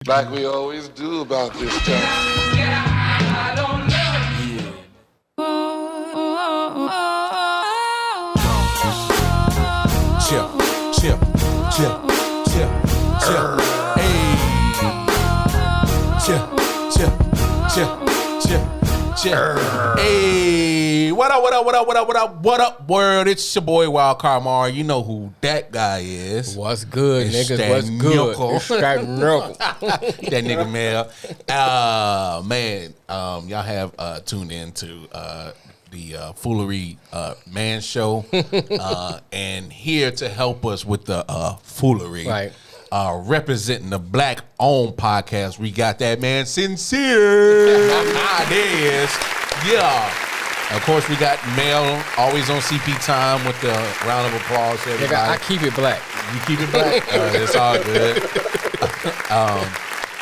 Like we always do about this time. Chill. Hey. Chill. Hey. What up, world? It's your boy Wild Card Mar. You know who that guy is. What's good, It's niggas? that What's good? knuckle. It's that knuckle. That nigga Mel. Man, y'all have tuned in to the Foolery Man Show. And here to help us with the foolery. Right. Representing the black-owned podcast, we got that man Sincere. There he is. Yeah. Of course, we got Mel always on CP time with the round of applause. Nigga, I keep it black. You keep it black? It's all good.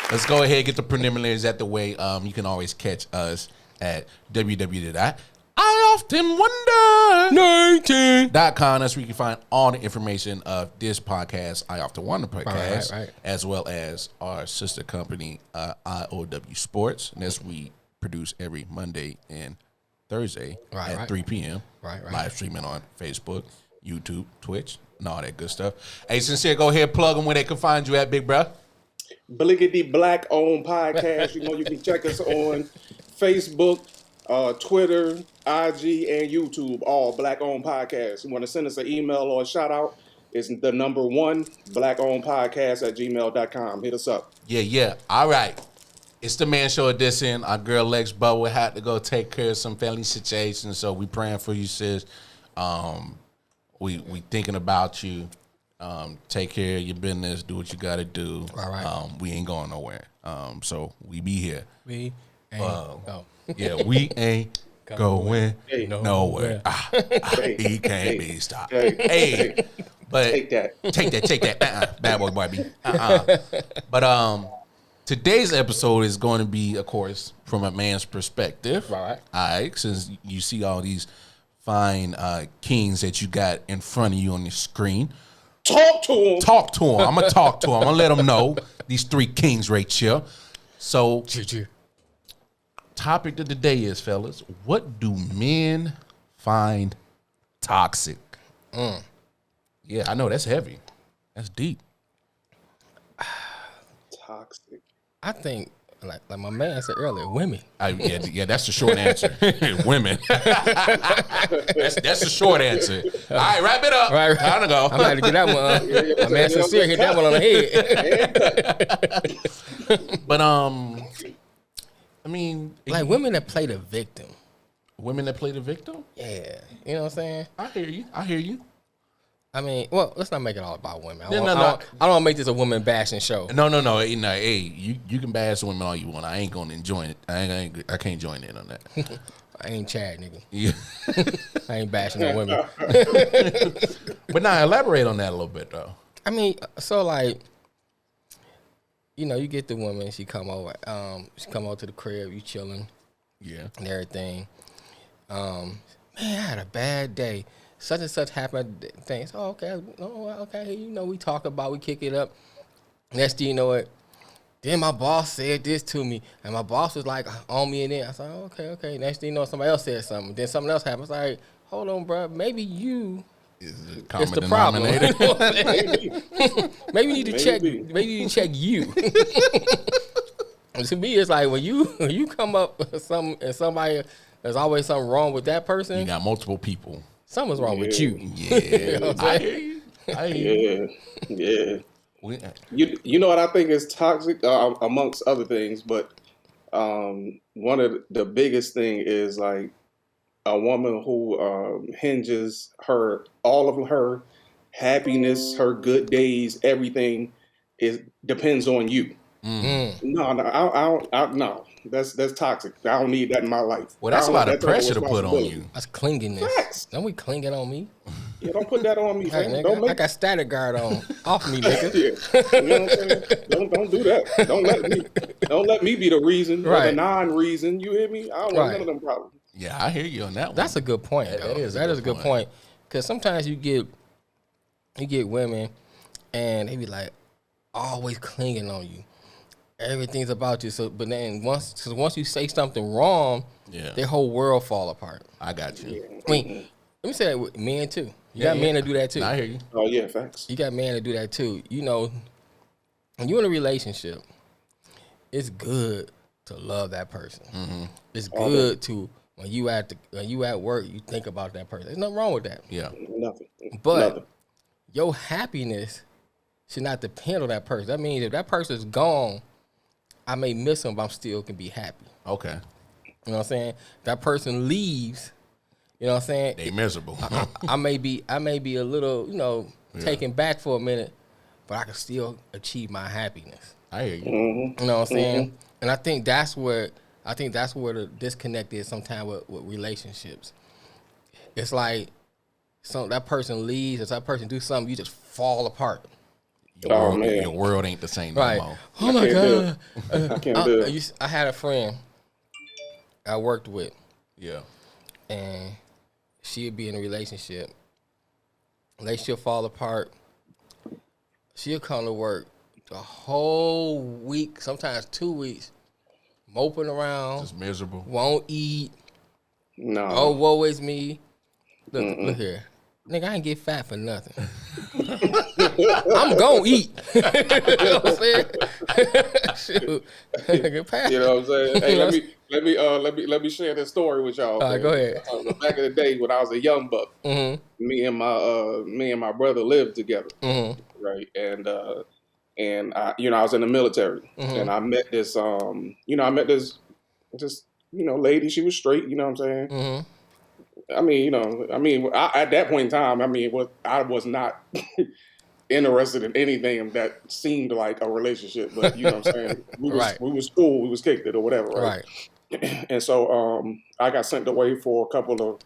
Let's go ahead and get the preliminaries out the way. You can always catch us at www.IoftenWonder19.com. That's where you can find all the information of this podcast, I Often Wonder Podcast, Right. as well as our sister company, IOW Sports. And that's we produce every Monday and Thursday at 3 p.m. Right. Live streaming on Facebook, YouTube, Twitch, and all that good stuff. Hey, Sincere, go ahead, plug them where they can find you at, big bro. Bliggity Black Owned Podcast. You know, you can check us on Facebook, Twitter, IG, and YouTube, all Black Owned Podcasts. You want to send us an email or a shout out, it's the number 1 blackownedpodcast@gmail.com. Hit us up. Yeah. All right. It's the Man Show edition. Our girl Lex Bubble had to go take care of some family situations, so we praying for you, sis. We thinking about you. Take care of your business. Do what you got to do. All right. We ain't going nowhere. So we be here. We ain't go. Yeah, we ain't going nowhere. Hey. He can't be stopped. Hey. Hey, but Take that. Take that. Bad boy, Barbie. But today's episode is going to be, of course, from a man's perspective. Right. All right, since you see all these fine kings that you got in front of you on your screen. Talk to him. Talk to them. I'm going to talk to them. I'm going to let them know. These 3 kings right here. So, topic of the day is, fellas, what do men find toxic? Yeah, I know that's heavy. That's deep. Toxic. I think, like my man said earlier, women. Yeah, that's the short answer. Women. that's the short answer. All right, wrap it up. Right. Time to go. I'm about to get that one. My man Sincere hit that one on the head. But I mean, Like women that play the victim. women that play the victim. Yeah. You know what I'm saying? I hear you. I mean, well, let's not make it all about women. I No. don't want to make this a woman bashing show. No. Hey, you can bash women all you want. I ain't gonna enjoy it. I can't join in on that. I ain't Chad, nigga. Yeah. I ain't bashing no women. But now elaborate on that a little bit though. I mean, so like, you know, you get the woman, she come over to the crib, you chilling, Yeah. and everything. Man, I had a bad day. Such and such happened. Things. Oh, okay. You know, we talk about, we kick it up. Next thing you know it, then my boss said this to me, and my boss was like on me, and then I said, oh, okay. Next thing you know, somebody else said something. Then something else happened. I was like, hold on, bro. Maybe you. Is It's the problem. Maybe you need to check. Maybe. Maybe you need to check you. To me, it's like when you come up with something and somebody, there's always something wrong with that person. You got multiple people. Something's wrong with you. Yeah. I hear you. Yeah. We, You know what I think is toxic, amongst other things, but one of the biggest thing is like a woman who hinges all of her happiness, her good days, everything depends on you. No, no. That's toxic. I don't need that in my life. Well, that's a lot of pressure to put on you. That's clinginess. Facts. Don't we clinging on me? Yeah, don't put that on me. Hey, Fam. nigga, I got static guard on. Off me, nigga. Yeah. You know what I'm saying? Don't do that. Don't let me be the reason or the Right. non-reason. You hear me? I don't want none of them problems. Yeah, I hear you on that one. That's a good point. That though. is a That good is a good point. Because sometimes you get women, and they be like always clinging on you. everything's about you. So, but then once you say something wrong, their whole world fall apart. I got you. I mean, let me say that with men too. You got men to do that too. I hear you. Oh yeah, facts. You got men to do that too. You know, when you're in a relationship, it's good to love that person. It's good to when you at work, you think about that person. There's nothing wrong with that. Yeah. Nothing. But Nothing. your happiness should not depend on that person. That means if that person's gone, I may miss them, but I still can be happy. Okay. You know what I'm saying? That person leaves, you know what I'm saying? They miserable. I may be a little, taken back for a minute, but I can still achieve my happiness. I hear you. Mm-hmm. You know what I'm saying? And I think that's where the disconnect is sometimes with relationships. It's like that person leaves, if that person do something, you just fall apart. Your world ain't the same no more. Oh my God. I can't do it. I had a friend I worked with. Yeah. And she'd be in a relationship. Relationship fall apart. She'll come to work the whole week, sometimes 2 weeks, moping around. Just miserable. Won't eat. No. Oh, woe is me. Look here. Nigga, I ain't get fat for nothing. I'm gonna eat. You know what I'm saying? Shoot. You know what I'm saying? Hey, let me share this story with y'all. All right, go ahead. Back in the day when I was a young buck, me and my brother lived together, right? And I, I was in the military, and I met this, lady. She was straight. You know what I'm saying? I mean, at that point in time, I was not interested in anything that seemed like a relationship, but you know what I'm saying? We was cool, we was kicked it or whatever, right? And so I got sent away for a couple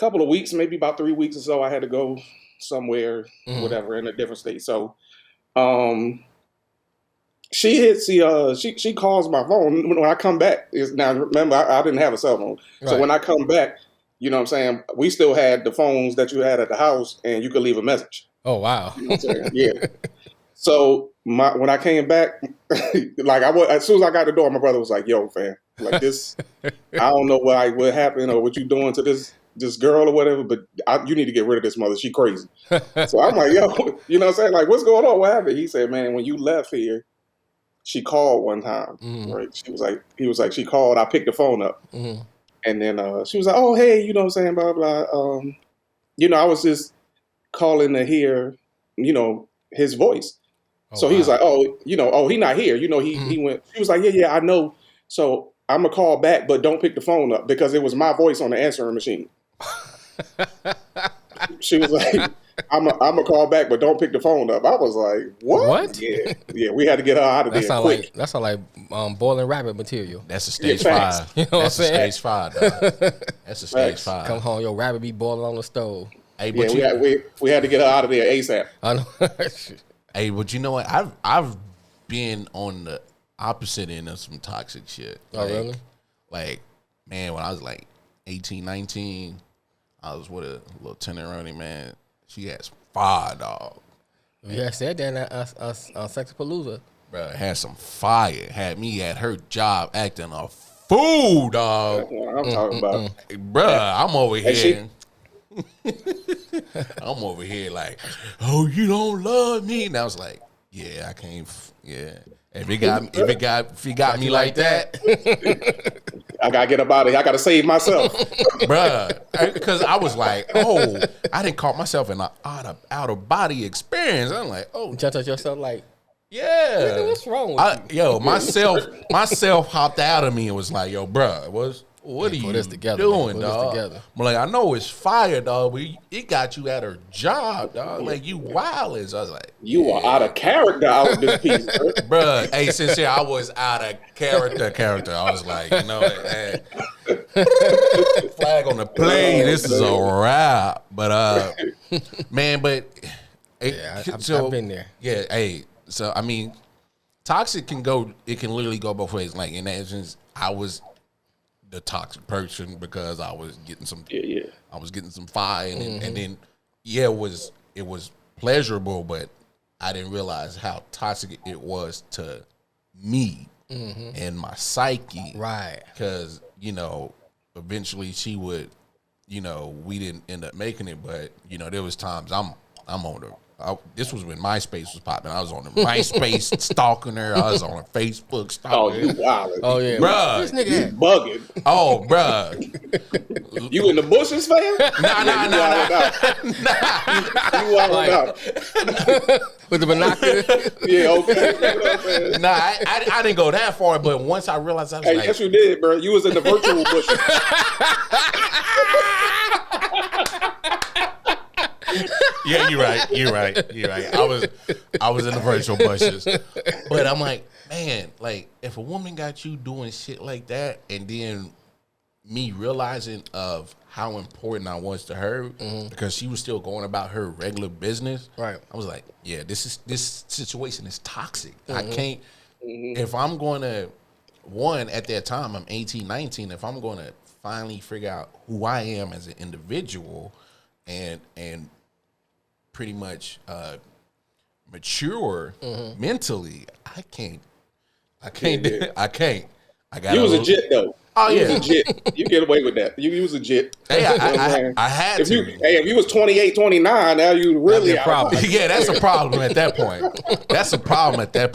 of weeks, maybe about 3 weeks or so. I had to go somewhere, whatever, in a different state. So she calls my phone when I come back. Now remember, I didn't have a cell phone. Right. So when I come back, you know what I'm saying, we still had the phones that you had at the house and you could leave a message. Oh wow. You know what I'm saying? Yeah. So when I came back, like as soon as I got the door, my brother was like, "Yo, fam, like this, I don't know what happened or what you doing to this girl or whatever, but you need to get rid of this mother. She crazy." So I'm like, "Yo, you know what I'm saying? Like, what's going on? What happened?" He said, "Man, when you left here, she called one time, right? He was like, she called. I picked the phone up, and then she was like, oh hey, you know what I'm saying, blah blah. I was just calling to hear, his voice." Oh, so he was like, he not here. He went. He was like, yeah, I know. So I'm gonna call back, but don't pick the phone up because it was my voice on the answering machine. She was like, I'm gonna call back, but don't pick the phone up. I was like, what? Yeah, we had to get her out of there quick. That sound like boiling rabbit material. That's a stage 5. You know what I'm saying? That's a stage 5. Dog. That's a stage 5. Come home, your rabbit be boiling on the stove. Hey, but we had to get her out of there ASAP. I know. Hey, but you know what? I've been on the opposite end of some toxic shit. Oh, really? Like, man, when I was like 18, 19, I was with a little tenderoni, man. She had some fire, dog. Yeah, I said that on Sexapalooza. Bro, had some fire. Had me at her job acting a fool, dog. That's what I'm talking about. Bro, I'm over here. I'm over here like, oh, you don't love me. And I was like, yeah, I can't. Yeah, if he got me like that, I gotta get up out of here. I gotta save myself, bruh. Because I was like, oh, I didn't call myself an out of body experience. I'm like, oh, you touch yourself like, yeah, what's wrong with you? Yo, myself hopped out of me and was like, yo, bruh, what are you doing, dog? I'm like, I know it's fire, dog, but it got you at her job, dog. Like, you wildin'. So I was like, you are out of character out of this piece, bruh. Hey, sincere, I was out of character. I was like, hey, flag on the plane. This is a wrap. But man, I've been there. Yeah, hey. So I mean, toxic can go. It can literally go both ways. Like in essence, I was the toxic person because I was getting some. Yeah. I was getting some fire, and then it was pleasurable, but I didn't realize how toxic it was to me and my psyche. Right. Because, eventually she would, we didn't end up making it, but, there was times I'm on this was when MySpace was popping. I was on the MySpace stalking her. I was on her Facebook stalking her. You wildin'. Oh yeah, Bruh. This nigga You had- bugging. Oh, bruh. You in the bushes, fam? Nah. You wildin' out. with the binoculars. Yeah, okay. You know what I'm saying? Nah, I didn't go that far, but once I realized I was Hey, like, yes, you did, bro. You was in the virtual bushes. yeah, you're right. I was in the virtual bushes. But I'm like, man, like if a woman got you doing shit like that and then me realizing of how important I was to her because she was still going about her regular business. Right. I was like, yeah, this situation is toxic. I can't if I'm going to at that time I'm 18, 19, if I'm going to finally figure out who I am as an individual and pretty much mature mentally, I can't. I got. You was a jit though. Oh You yeah, was a jit. You get away with that. You was a jit. Hey, You know what I'm saying? I had if to. if you was 28, 29, now you really That'd be a problem. Yeah, that's a problem at that point.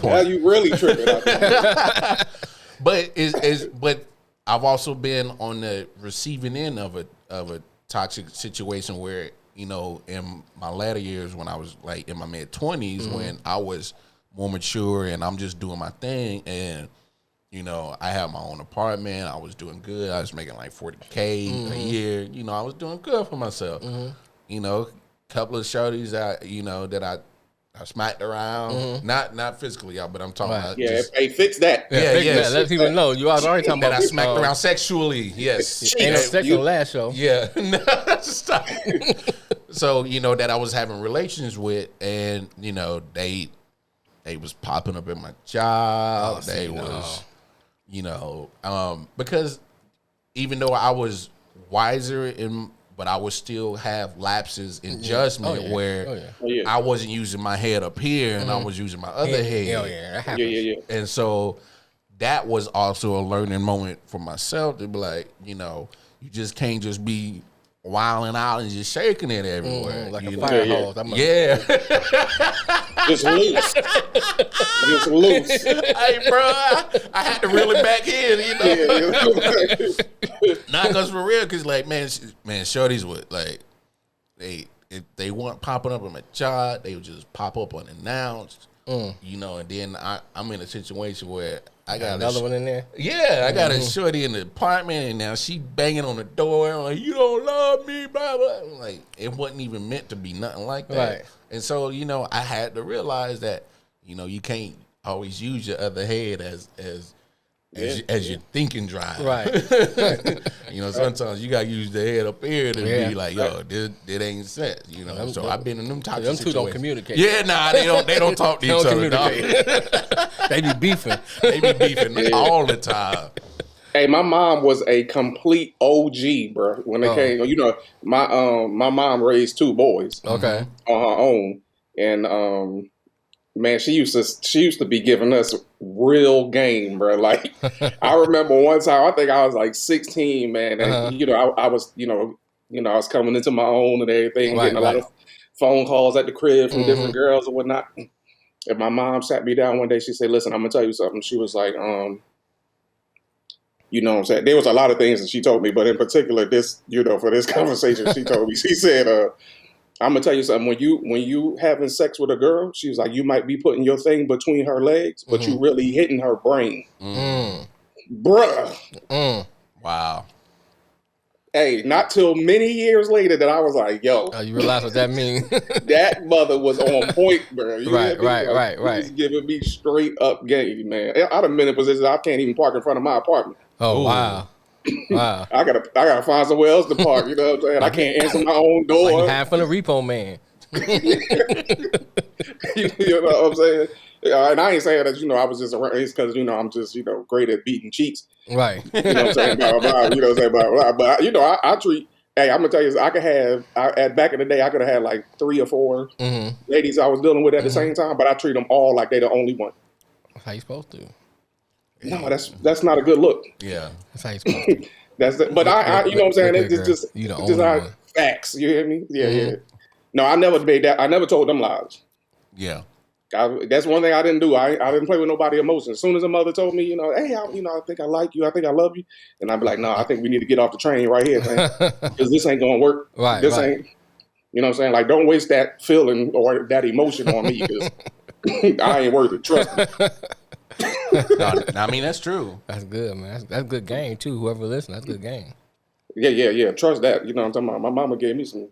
Now you really tripping out there. But I've also been on the receiving end of a toxic situation where, in my latter years when I was like in my mid 20s when I was more mature and I'm just doing my thing and I had my own apartment, I was doing good, I was making like $40K a year, I was doing good for myself. Couple of shorties that I smacked around, not physically, y'all, but I'm talking about Yeah, just, hey, fix that. yes. Let people know you was already talking that about I smacked around sexually. Yes. Ain't no sex on the last show. Yeah. Stop. So, that I was having relations with and, they was popping up at my job. Because even though I was wiser but I would still have lapses in judgment where I wasn't using my head up here and I was using my other head. Hell yeah, that happens. Yeah. And so that was also a learning moment for myself to be like, you just can't just be wilding out and just shaking it everywhere. Like a you fire know? hose. Yeah. Just loose. Just loose. Hey, bro, I had to reel it back in, Yeah. Not because for real, because like, man, shorties would like, if they weren't popping up on my job, they would just pop up unannounced, and then I'm in a situation where I got another one in there. Yeah, I got a shorty in the apartment, and now she banging on the door. I'm like, you don't love me, blah, blah. I'm like, it wasn't even meant to be nothing like that. Right. And so, I had to realize that, you can't always use your other head as your thinking drive. Right. Sometimes you gotta use the head up here to be like, yo, this ain't sense. So I've been in them toxic Them two situations. don't communicate. Yeah, nah, they don't talk to They each don't other. Dog. They be beefing. They be beefing all the time. Hey, my mom was a complete OG, bro. When it came, my mom raised two boys Okay. on her own, and man, she used to be giving us real game, bro. Like I remember one time, I think I was like 16, man, and I was, I was coming into my own and everything, getting a lot of phone calls at the crib from different girls and whatnot. And my mom sat me down one day. She said, "Listen, I'm gonna tell you something." She was like, you know what I'm saying? There was a lot of things that she told me, but in particular, this, for this conversation, she told me, she said, I'm gonna tell you something. When you having sex with a girl, she was like, you might be putting your thing between her legs, but you really hitting her brain. Bruh. Wow. Hey, not till many years later that I was like, yo, You realize what that means? that mother was on point, bro. Right. She was giving me straight up game, man. I'd have been in a position I can't even park in front of my apartment. Oh, wow. Wow. I gotta find somewhere else to park. You know what I'm saying? I can't answer my own door. Like half on the repo man. You know what I'm saying? And I ain't saying that, I was just around. It's because, I'm just, great at beating cheeks. Right. You know what I'm saying? Blah, blah, blah, you know what I'm saying? Blah, blah. But, I treat, hey, I'm going to tell you, I could have, back in the day, I could have had like 3 or 4 ladies I was dealing with at the same time, but I treat them all like they the only one. How you supposed to? No, that's not a good look. Yeah. That's how you're supposed to. But I you know what I'm saying? Look It's here, just girl. You the it's just only not one. facts. You hear me? Yeah. No, I never made that. I never told them lies. Yeah. That's one thing I didn't do. I didn't play with nobody's emotions. As soon as a mother told me, hey, I think I like you. I think I love you. And I'd be like, no, I think we need to get off the train right here, man. Because this ain't going to work. Right, This right. ain't, you know what I'm saying? Like, don't waste that feeling or that emotion on me because I ain't worth it. Trust me. No, I mean, that's true. That's good, man. That's good game too. Whoever listens, that's good game. Yeah. Trust that. You know what I'm talking about? My mama gave me some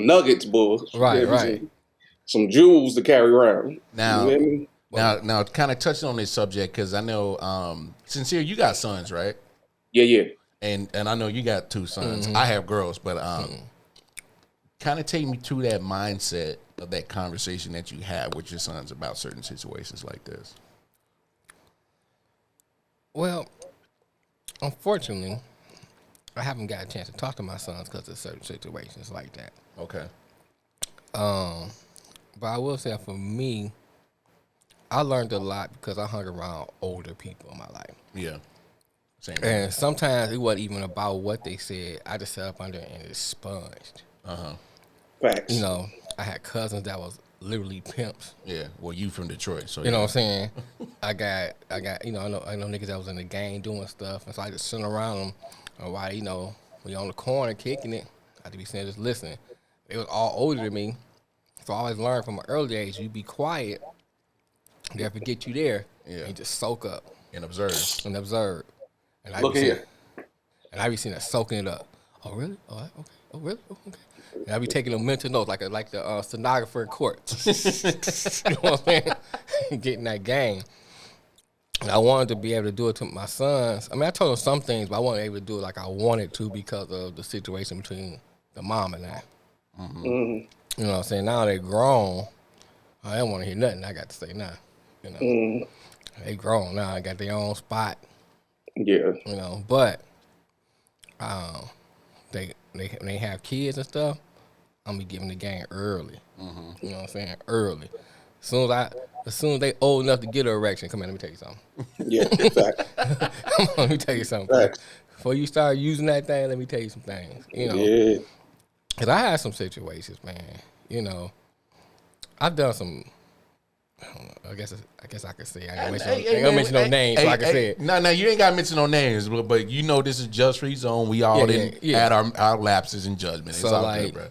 nuggets, bull. She Right, gave me right. some jewels to carry around. Now, You hear me? now, kind of touching on this subject because I know, Sincere, you got sons, right? Yeah. And I know you got 2 sons. I have girls, but kind of take me through that mindset of that conversation that you have with your sons about certain situations like this. Well, unfortunately, I haven't got a chance to talk to my sons because of certain situations like that. Okay. But I will say for me, I learned a lot because I hung around older people in my life. Yeah. Same. And sometimes it wasn't even about what they said. I just sat up under and expunged. Facts. You know, I had cousins that was literally pimps. Yeah. Well, you from Detroit, so You know what I'm saying? I got I know niggas that was in the game doing stuff, and so I just sitting around them. And while we on the corner kicking it, I had to be saying just listen. They was all older than me, so I always learned from an early age. You be quiet, they'll forget you there, and just soak up and observe. And I Look be here. And I be seeing that soaking it up. Oh really? Oh okay. Oh really? Oh, okay. And I be taking a mental notes like the stenographer in court. You know what I'm saying? Getting that game. And I wanted to be able to do it to my sons. I mean, I told them some things, but I wasn't able to do it like I wanted to because of the situation between the mom and I. You know what I'm saying? Now they're grown. I don't want to hear nothing I got to say now. You know, they grown now. I got their own spot. Yeah. You know, but they have kids and stuff. I'm gonna be giving the game early. You know what I'm saying? Early. As soon as they old enough to get an erection, come here, let me tell you something. Yeah. Fact. Let me tell you something. Facts. Before you start using that thing, let me tell you some things. You know, Yeah. cause I had some situations, man. You know, I've done some. I don't know, I guess I could say. I ain't gonna mention no names, so I can say it. No, you ain't got to mention no names, but you know this is just free zone. We all had our lapses in judgment. It's So all like, good, bro.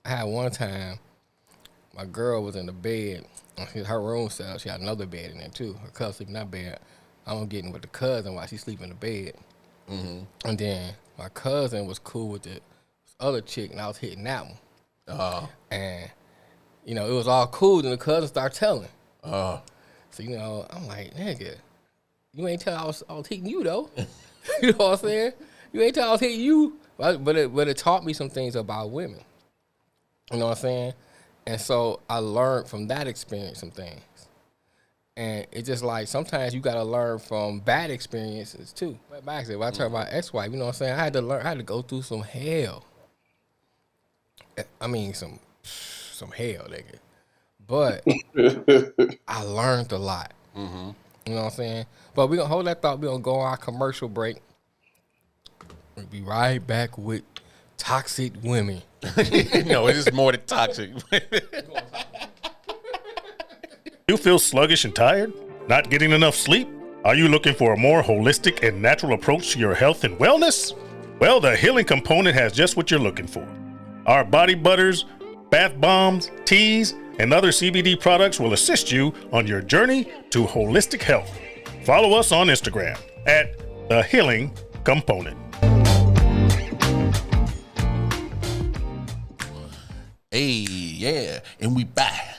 I had one time, my girl was in the bed. Her room cell, she had another bed in there too. Her cousin sleeping in that bed. I'm getting with the cousin while she sleeping in the bed. And then my cousin was cool with the other chick, and I was hitting that one. And you know, it was all cool. Then the cousin started telling. So you know, I'm like, nigga, you ain't tell I was hitting you though. You know what I'm saying? You ain't tell I was hitting you. But it taught me some things about women. You know what I'm saying? And so I learned from that experience some things. And it's just like sometimes you gotta learn from bad experiences too. Back I said, when I turned my ex-wife, you know what I'm saying? I had to go through some hell. I mean some hell, nigga. But I learned a lot. You know what I'm saying? But we're gonna hold that thought. We're gonna go on our commercial break. We'll be right back with toxic women. No, it is more than toxic. You feel sluggish and tired? Not getting enough sleep? Are you looking for a more holistic and natural approach to your health and wellness? Well, the Healing Component has just what you're looking for. Our body butters, bath bombs, teas, and other CBD products will assist you on your journey to holistic health. Follow us on Instagram at The Healing Component. Hey, yeah, and we back.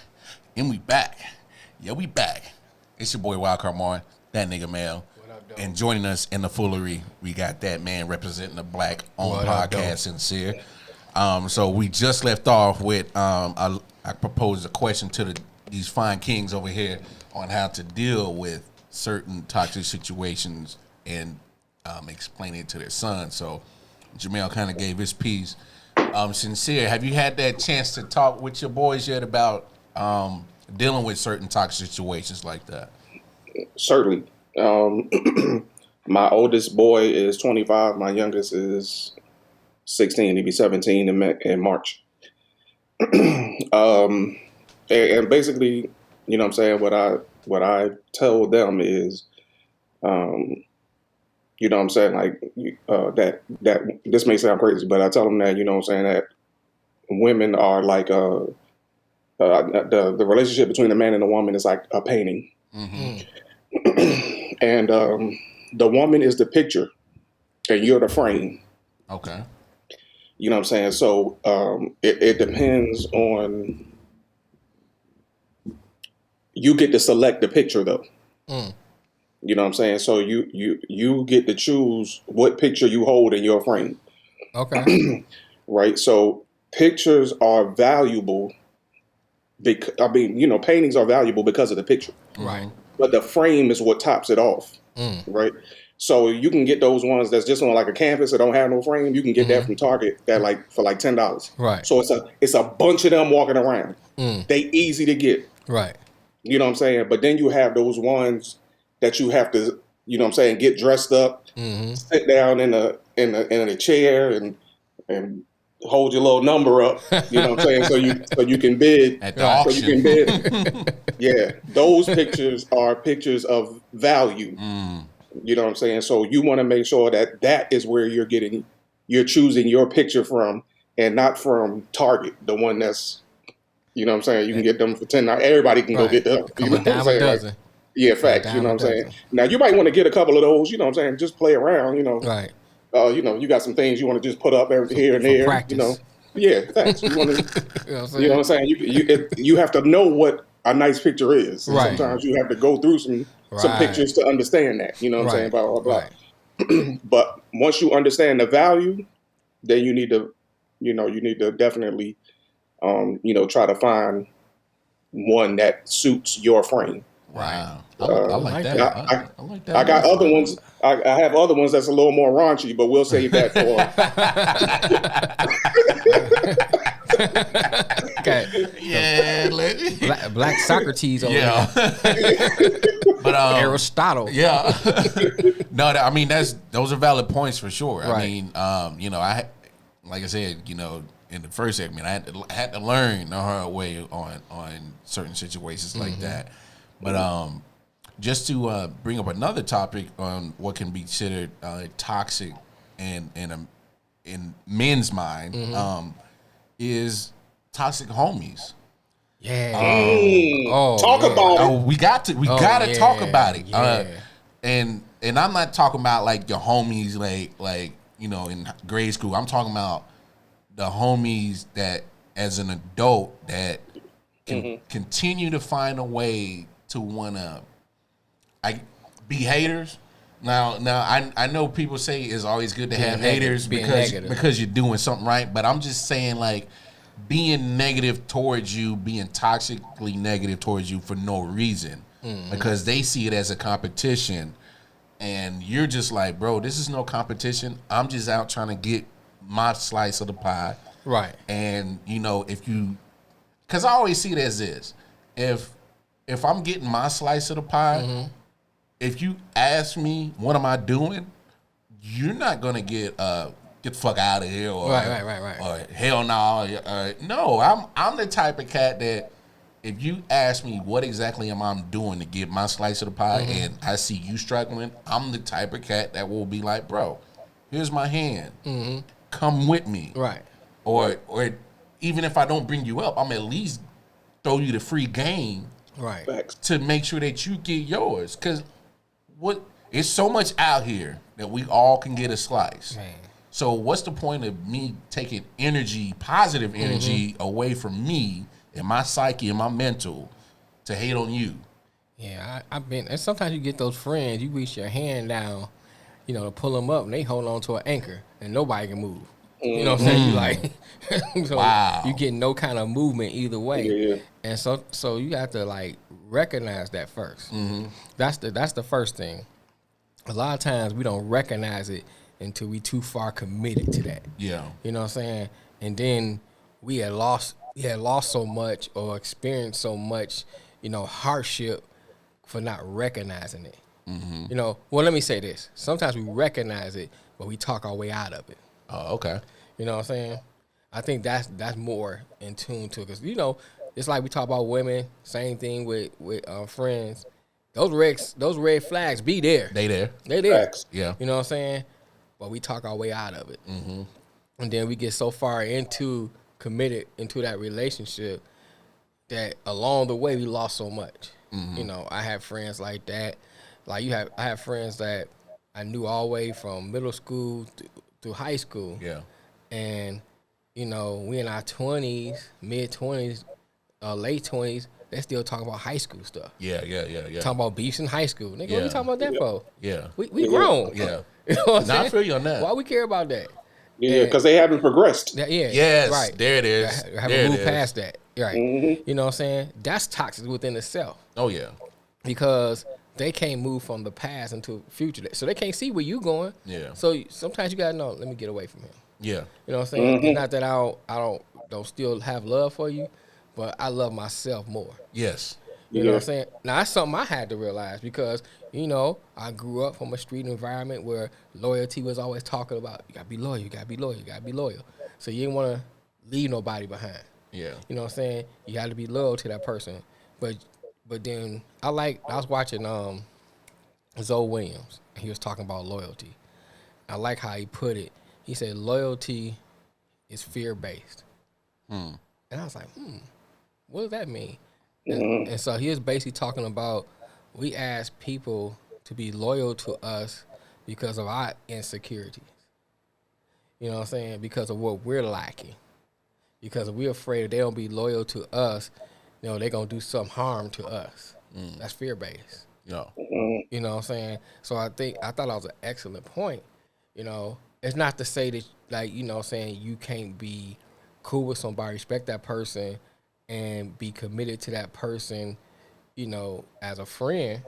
Yeah, we back. It's your boy Wildcard Martin, that nigga Mel. And joining us in the foolery, we got that man representing the black-owned podcast, Sincere. So we just left off with I proposed a question to these fine kings over here on how to deal with certain toxic situations and explain it to their son. So Jamel kind of gave his piece. Sincere, have you had that chance to talk with your boys yet about dealing with certain toxic situations like that? Certainly. My oldest boy is 25. My youngest is 16. He'll be 17 in March. um, and basically, you know what I'm saying, what I told them is, um, you know what I'm saying, like that this may sound crazy, but I tell them that, you know what I'm saying, that women are like the relationship between a man and a woman is like a painting. Mm-hmm. And the woman is the picture and you're the frame. Okay. You know what I'm saying? So it depends on, you get to select the picture though. Mm. You know what I'm saying? So you get to choose what picture you hold in your frame. Okay. Right? So pictures are valuable because, I mean, you know, paintings are valuable because of the picture. Right. But the frame is what tops it off. Mm. Right? So you can get those ones that's just on like a canvas that don't have no frame. You can get that from Target that like for like $10. Right. So it's a bunch of them walking around. Mm. They easy to get. Right. You know what I'm saying? But then you have those ones that you have to, you know what I'm saying, get dressed up, Mm-hmm. sit down in a chair and hold your little number up. You know what I'm saying? So you can bid. At the Right. So you auction. can bid. Yeah, those pictures are pictures of value. Mm. You know what I'm saying? So you want to make sure that that is where you're choosing your picture from, and not from Target, the one that's, you know what I'm saying, you can get them for $10. Everybody can go Right. get them. You Come know a what I'm dime a saying? Like, dozen. yeah, Come a facts. You dime know a what I'm saying? dozen. Now you might want to get a couple of those. You know what I'm saying? Just play around. Right. You got some things you want to just put up here and For there. practice. Yeah, facts. You want to, You know what I'm saying? you know what I'm saying? You have to know what a nice picture is. And Right. sometimes you have to go through some Right. pictures to understand that. You know what I'm saying? Right. Blah blah blah. Right. But once you understand the value, then you need to definitely, try to find one that suits your frame. Wow. I like like that. that. I like that. I got answer. other ones. I have other ones that's a little more raunchy, but we'll save that for. Okay. Yeah. Black Socrates over Yeah. But Aristotle. yeah. No, I mean those are valid points for sure. I Right. mean, like I said, in the first segment, I had to learn the hard way on certain situations like that. But just to bring up another topic on what can be considered toxic in men's mind, is toxic homies. Yeah. Talk yeah. about it. Oh, we got to yeah, talk about it. yeah. And I'm not talking about like your homies like in grade school. I'm talking about the homies that as an adult that can continue to find a way to wanna be haters. Now I know people say it's always good to have haters being because negative. you're doing something right, but I'm just saying like being negative towards you, being toxically negative towards you for no reason, because they see it as a competition, and you're just like, bro, this is no competition. I'm just out trying to get my slice of the pie. Right. And because I always see it as this: if I'm getting my slice of the pie, if you ask me what am I doing, you're not gonna get the fuck out of here or Right. or hell no. No, I'm the type of cat that if you ask me what exactly am I doing to get my slice of the pie and I see you struggling, I'm the type of cat that will be like, bro, here's my hand. Come with me. Right. Or even if I don't bring you up, I'm at least throw you the free game Right. Facts. to make sure that you get yours. Because it's so much out here that we all can get a slice. Man. So what's the point of me taking positive energy away from me and my psyche and my mental to hate on you? Yeah, I've been. And sometimes you get those friends. You reach your hand down, to pull them up, and they hold on to an anchor, and nobody can move. You know what I'm saying? You like, so Wow. you get no kind of movement either way. Yeah. And so you have to like recognize that first. That's the first thing. A lot of times we don't recognize it until we too far committed to that. Yeah. You know what I'm saying? And then we had lost so much or experienced so much, hardship for not recognizing it. You know, well, let me say this. Sometimes we recognize it, but we talk our way out of it. Oh, okay. You know what I'm saying? I think that's more in tune to, because, you know, it's like we talk about women, same thing with friends. Those red flags be there. They there. They there. Facts. Yeah. You know what I'm saying? But we talk our way out of it. And then we get so far committed into that relationship that along the way we lost so much. You know, I have friends like that. Like I have friends that I knew all the way from middle school through high school. Yeah. And, you know, we in our 20s, mid-20s, late 20s, they still talking about high school stuff. Yeah. Talking about beefs in high school. Nigga, what Yeah. you talking about that for? Yeah. We grown. Yeah. You know what I'm Nah, I saying? feel you on that. Why we care about that? Yeah, because they haven't progressed. Yeah, Yes, right. there it is. Haven't There it moved is. past that. Right. You know what I'm saying? That's toxic within itself, Oh yeah. because they can't move from the past into the future. So they can't see where you going. Yeah. So sometimes you gotta know, let me get away from him. Yeah. You know what I'm saying? It's not that I don't still have love for you, but I love myself more. Yes. You know what I'm saying? Now, that's something I had to realize, because, you know, I grew up from a street environment where loyalty was always talking about, you got to be loyal, you got to be loyal, you got to be loyal. So you didn't want to leave nobody behind. Yeah. You know what I'm saying? You got to be loyal to that person. But then I was watching Zoe Williams, and he was talking about loyalty. I like how he put it. He said loyalty is fear-based. And I was like, what does that mean? And so he was basically talking about, we ask people to be loyal to us because of our insecurities. You know what I'm saying? Because of what we're lacking. Because we're afraid if they don't be loyal to us, you know, they're going to do some harm to us. That's fear-based. Yeah. You know what I'm saying? So I thought that was an excellent point. You know, it's not to say that, like, you know what I'm saying, you can't be cool with somebody, respect that person, and be committed to that person, you know, as a friend.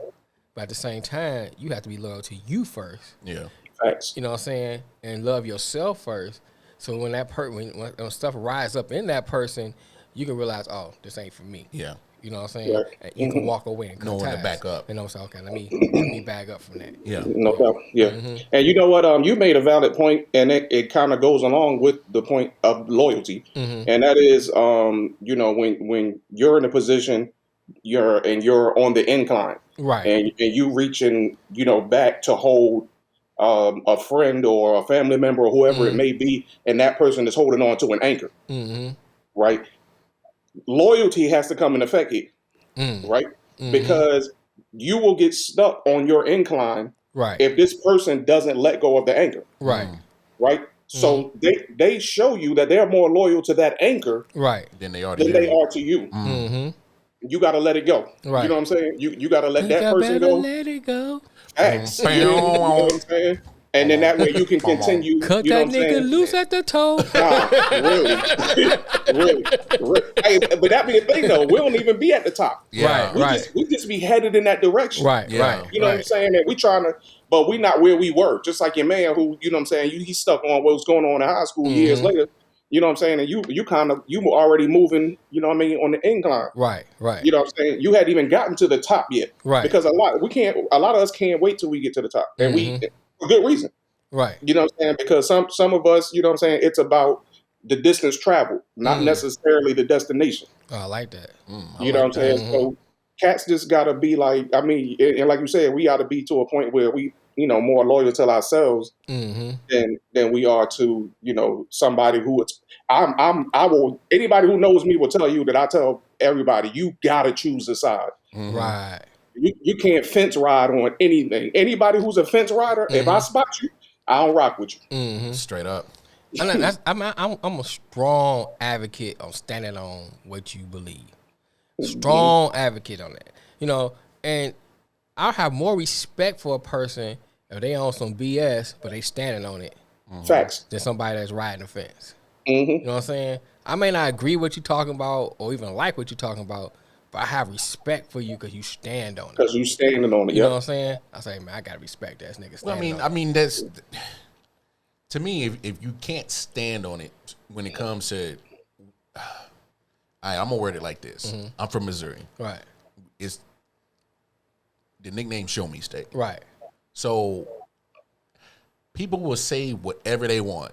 But at the same time, you have to be loyal to you first. Yeah. Facts. You know what I'm saying? And love yourself first. So when that when stuff rise up in that person, you can realize, oh, this ain't for me. Yeah. You know what I'm saying? Right. And you can walk away and cut Know when to ties. back up. And say, okay, let me back up from that. Yeah. No doubt. Yeah. And you know what? You made a valid point, and it kind of goes along with the point of loyalty. And that is, you know, when you're in a position, you're on the incline, Right. and you reaching, you know, back to hold a friend or a family member or whoever it may be, and that person is holding on to an anchor, right? Loyalty has to come in effect here, right? Because you will get stuck on your incline Right. if this person doesn't let go of the anchor, Right. right? So they show you that they're more loyal to that anchor Right. Then they are. than they are to you. You got to let it go. Right. You know what I'm saying? You got to let Think that I person better go. let it go. Facts. You know what I'm saying? And then that way you can continue. Cut you know that what I'm nigga saying? loose at the toe. Nah, really. Hey, but that be the thing though. We don't even be at the top. Yeah. We just be headed in that direction. Right. Yeah. Right. You know what I'm saying? And we trying to, but we not where we were. Just like your man who, you know what I'm saying, he's stuck on what was going on in high school years later. You know what I'm saying? And you were already moving, you know what I mean, on the incline. Right. Right. You know what I'm saying? You hadn't even gotten to the top yet. Right. Because a lot of us can't wait till we get to the top. And we, for good reason. Right. You know what I'm saying? Because some of us, you know what I'm saying, it's about the distance traveled, not necessarily the destination. Oh, I like that. You know what I'm saying? So cats just gotta be like, I mean, and like you said, we gotta be to a point where we, you know, more loyal to ourselves than we are to, you know, somebody who it's anybody who knows me will tell you that I tell everybody, you gotta choose a side. Right. You can't fence ride on anything. Anybody who's a fence rider, if I spot you, I don't rock with you. Straight up. I'm a strong advocate on standing on what you believe. Strong advocate on that. You know, and I'll have more respect for a person if they on some BS, but they standing on it. Facts. Than somebody that's riding the fence. Mm-hmm. You know what I'm saying? I may not agree with what you're talking about or even like what you're talking about, but I have respect for you because you stand on it. Because you standing on it. You know what I'm saying? I say, man, I gotta respect that nigga. Well, I mean, that's to me. If you can't stand on it when it comes to, I'm gonna word it like this. I'm from Missouri. Right. There's the nickname Show Me Steak. Right. So people will say whatever they want.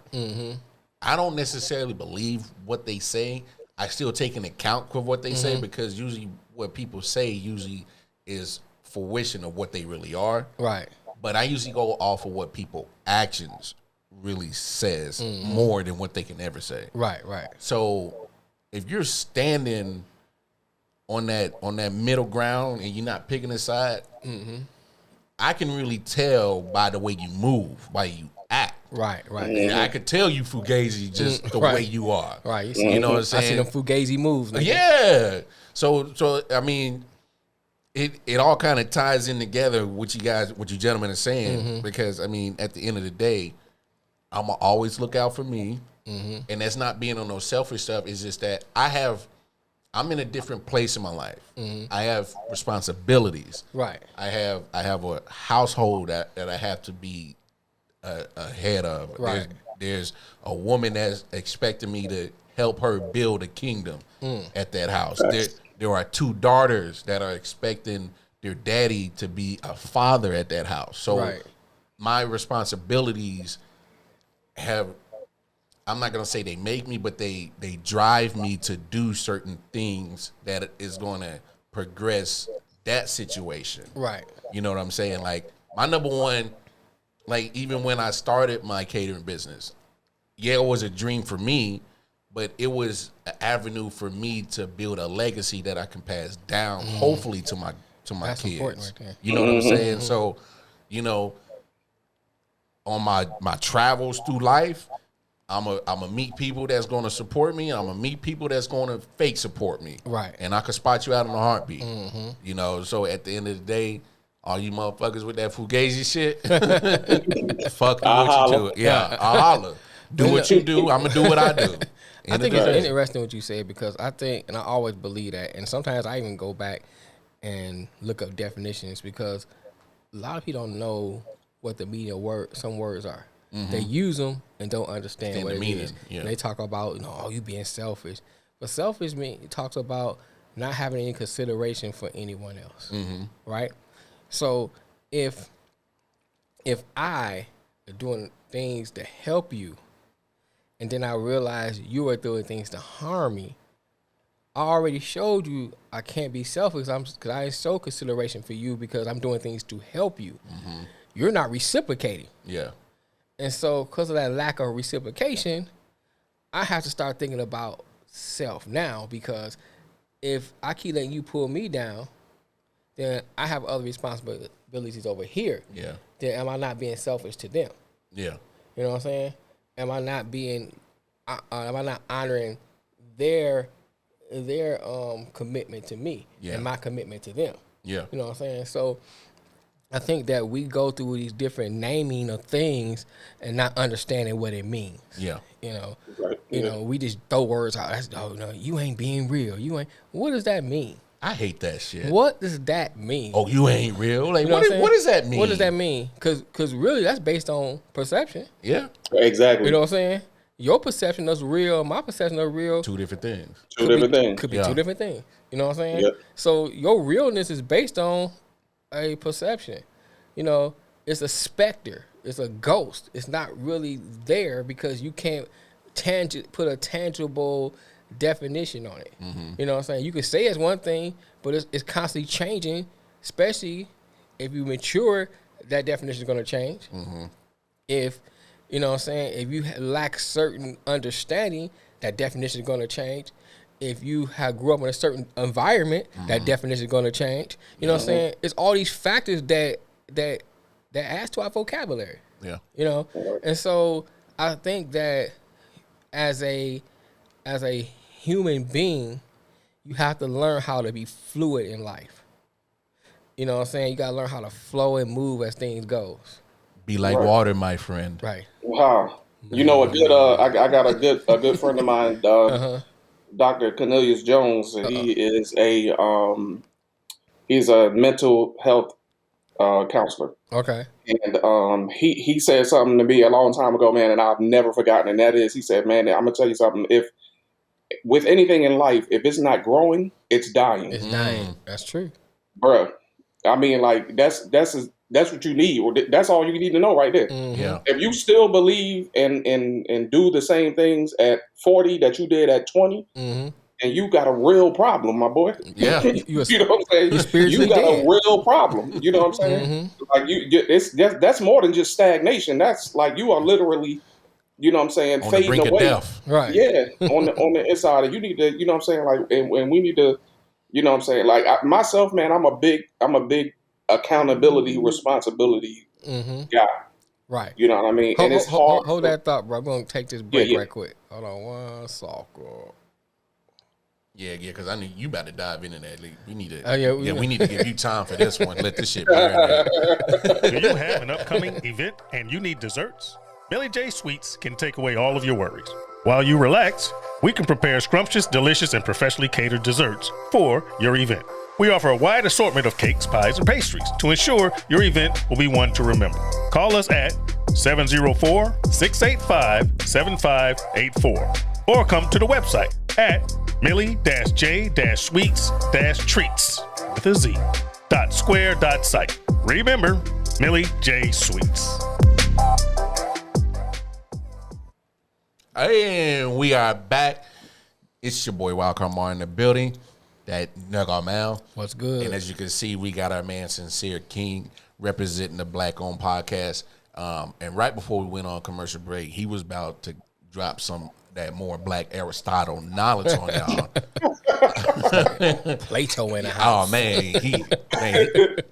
I don't necessarily believe what they say. I still take into account of what they say, because usually what people say usually is fruition of what they really are. Right. But I usually go off of what people actions really says more than what they can ever say. Right. Right. So if you're standing on that middle ground and you're not picking a side, I can really tell by the way you move, by you act. Right. Right. And I could tell you Fugazi just the way you are. Right. You know what I'm I see saying? them Fugazi moves. Nigga. Yeah. So I mean, it all kind of ties in together what you gentlemen are saying, because I mean, at the end of the day, I'm gonna always look out for me, and that's not being on no selfish stuff. It's just that I'm in a different place in my life. I have responsibilities. Right. I have a household that I have to be a head of. Right. There's a woman that's expecting me to help her build a kingdom at that house. There are 2 daughters that are expecting their daddy to be a father at that house. So my responsibilities I'm not going to say they make me, but they drive me to do certain things that is going to progress that situation. Right. You know what I'm saying? Like, my number one, like, even when I started my catering business, yeah, it was a dream for me, but it was an avenue for me to build a legacy that I can pass down, hopefully, to my That's kids. important right there. You know what I'm saying? So, you know, on my travels through life, I'm a meet people that's going to support me. I'm gonna meet people that's going to fake support me. Right. And I can spot you out in a heartbeat. You know, so at the end of the day, all you motherfuckers with that Fugazi shit, fuck you what you do. Yeah, I'll holler. Do what you do. I'm going to do what I do. I think it's interesting what you say, because I think, and I always believe that, and sometimes I even go back and look up definitions, because a lot of people don't know what the meaning of some words are. They use them and don't understand what it means. Yeah. And they talk about, you being selfish. But selfish talks about not having any consideration for anyone else, right? So if I are doing things to help you, and then I realize you are doing things to harm me, I already showed you I can't be selfish because I show consideration for you because I'm doing things to help you. You're not reciprocating. Yeah. And so because of that lack of reciprocation, I have to start thinking about self now, because if I keep letting you pull me down, then I have other responsibilities over here. Yeah. Then am I not being selfish to them? Yeah. You know what I'm saying? Am I not honoring their commitment to me and my commitment to them? Yeah. You know what I'm saying? So I think that we go through these different naming of things and not understanding what it means. Yeah. We just throw words out. You ain't being real. What does that mean? I hate that shit. What does that mean? Oh, you ain't real? Like, You know what does that mean? What does that mean? Because really, that's based on perception. Yeah. Exactly. You know what I'm saying? Your perception is real. My perception is real. Two different things. Two different things. Could be two different things. You know what I'm saying? Yep. So your realness is based on a perception. It's a specter. It's a ghost. It's not really there because you can't put a tangible definition on it. You know what I'm saying? You can say it's one thing, but it's constantly changing, especially if you mature, that definition is going to change. If, you know what I'm saying, if you lack certain understanding, that definition is going to change. If you grew up in a certain environment, that definition is going to change. You know what I'm saying? It's all these factors that adds to our vocabulary. Yeah. And so I think that as a human being, you have to learn how to be fluid in life. You know what I'm saying? You got to learn how to flow and move as things goes. Be like water, my friend. Right. Wow. You know, I got a good friend of mine, Dr. Cornelius Jones. He is he's a mental health counselor. Okay. And he said something to me a long time ago, man, and I've never forgotten. And that is, he said, man, I'm gonna tell you something. If with anything in life, if it's not growing, it's dying. It's dying. That's true. Bruh. I mean, like that's what you need, or that's all you need to know right there. Yeah. If you still believe and do the same things at 40 that you did at 20, and you got a real problem, my boy. Yeah. You You know what I'm saying? you're spiritually You got dead. a real problem. You know what I'm saying? Like that's more than just stagnation. That's like you are literally, you know what I'm saying, On the fading brink of away. death. Right. Yeah, on the inside, and you need to, you know what I'm saying, like, and we need to, you know what I'm saying, like myself, man, I'm a big accountability, responsibility guy. Right. You know what I mean? And it's hard. Hold that thought, bro. I'm gonna take this break Yeah. right quick. Hold on one second. Yeah, because I knew you about to dive into that. We need to. Oh, yeah, We need to give you time for this one. Let this shit marinate. Do you have an upcoming event and you need desserts? Milli J Sweetz can take away all of your worries. While you relax, we can prepare scrumptious, delicious, and professionally catered desserts for your event. We offer a wide assortment of cakes, pies, and pastries to ensure your event will be one to remember. Call us at 704-685-7584 or come to the website at Milli-J-Sweetz-Treats with a Z .square.site. Remember, Milli J Sweetz. And we are back. It's your boy Wildcard Mar in the building. That nugga man. What's good? And as you can see, we got our man Sincere King representing the Black Owned Podcast. And right before we went on commercial break, he was about to drop some that more Black Aristotle knowledge on y'all. Plato in the house. Oh man,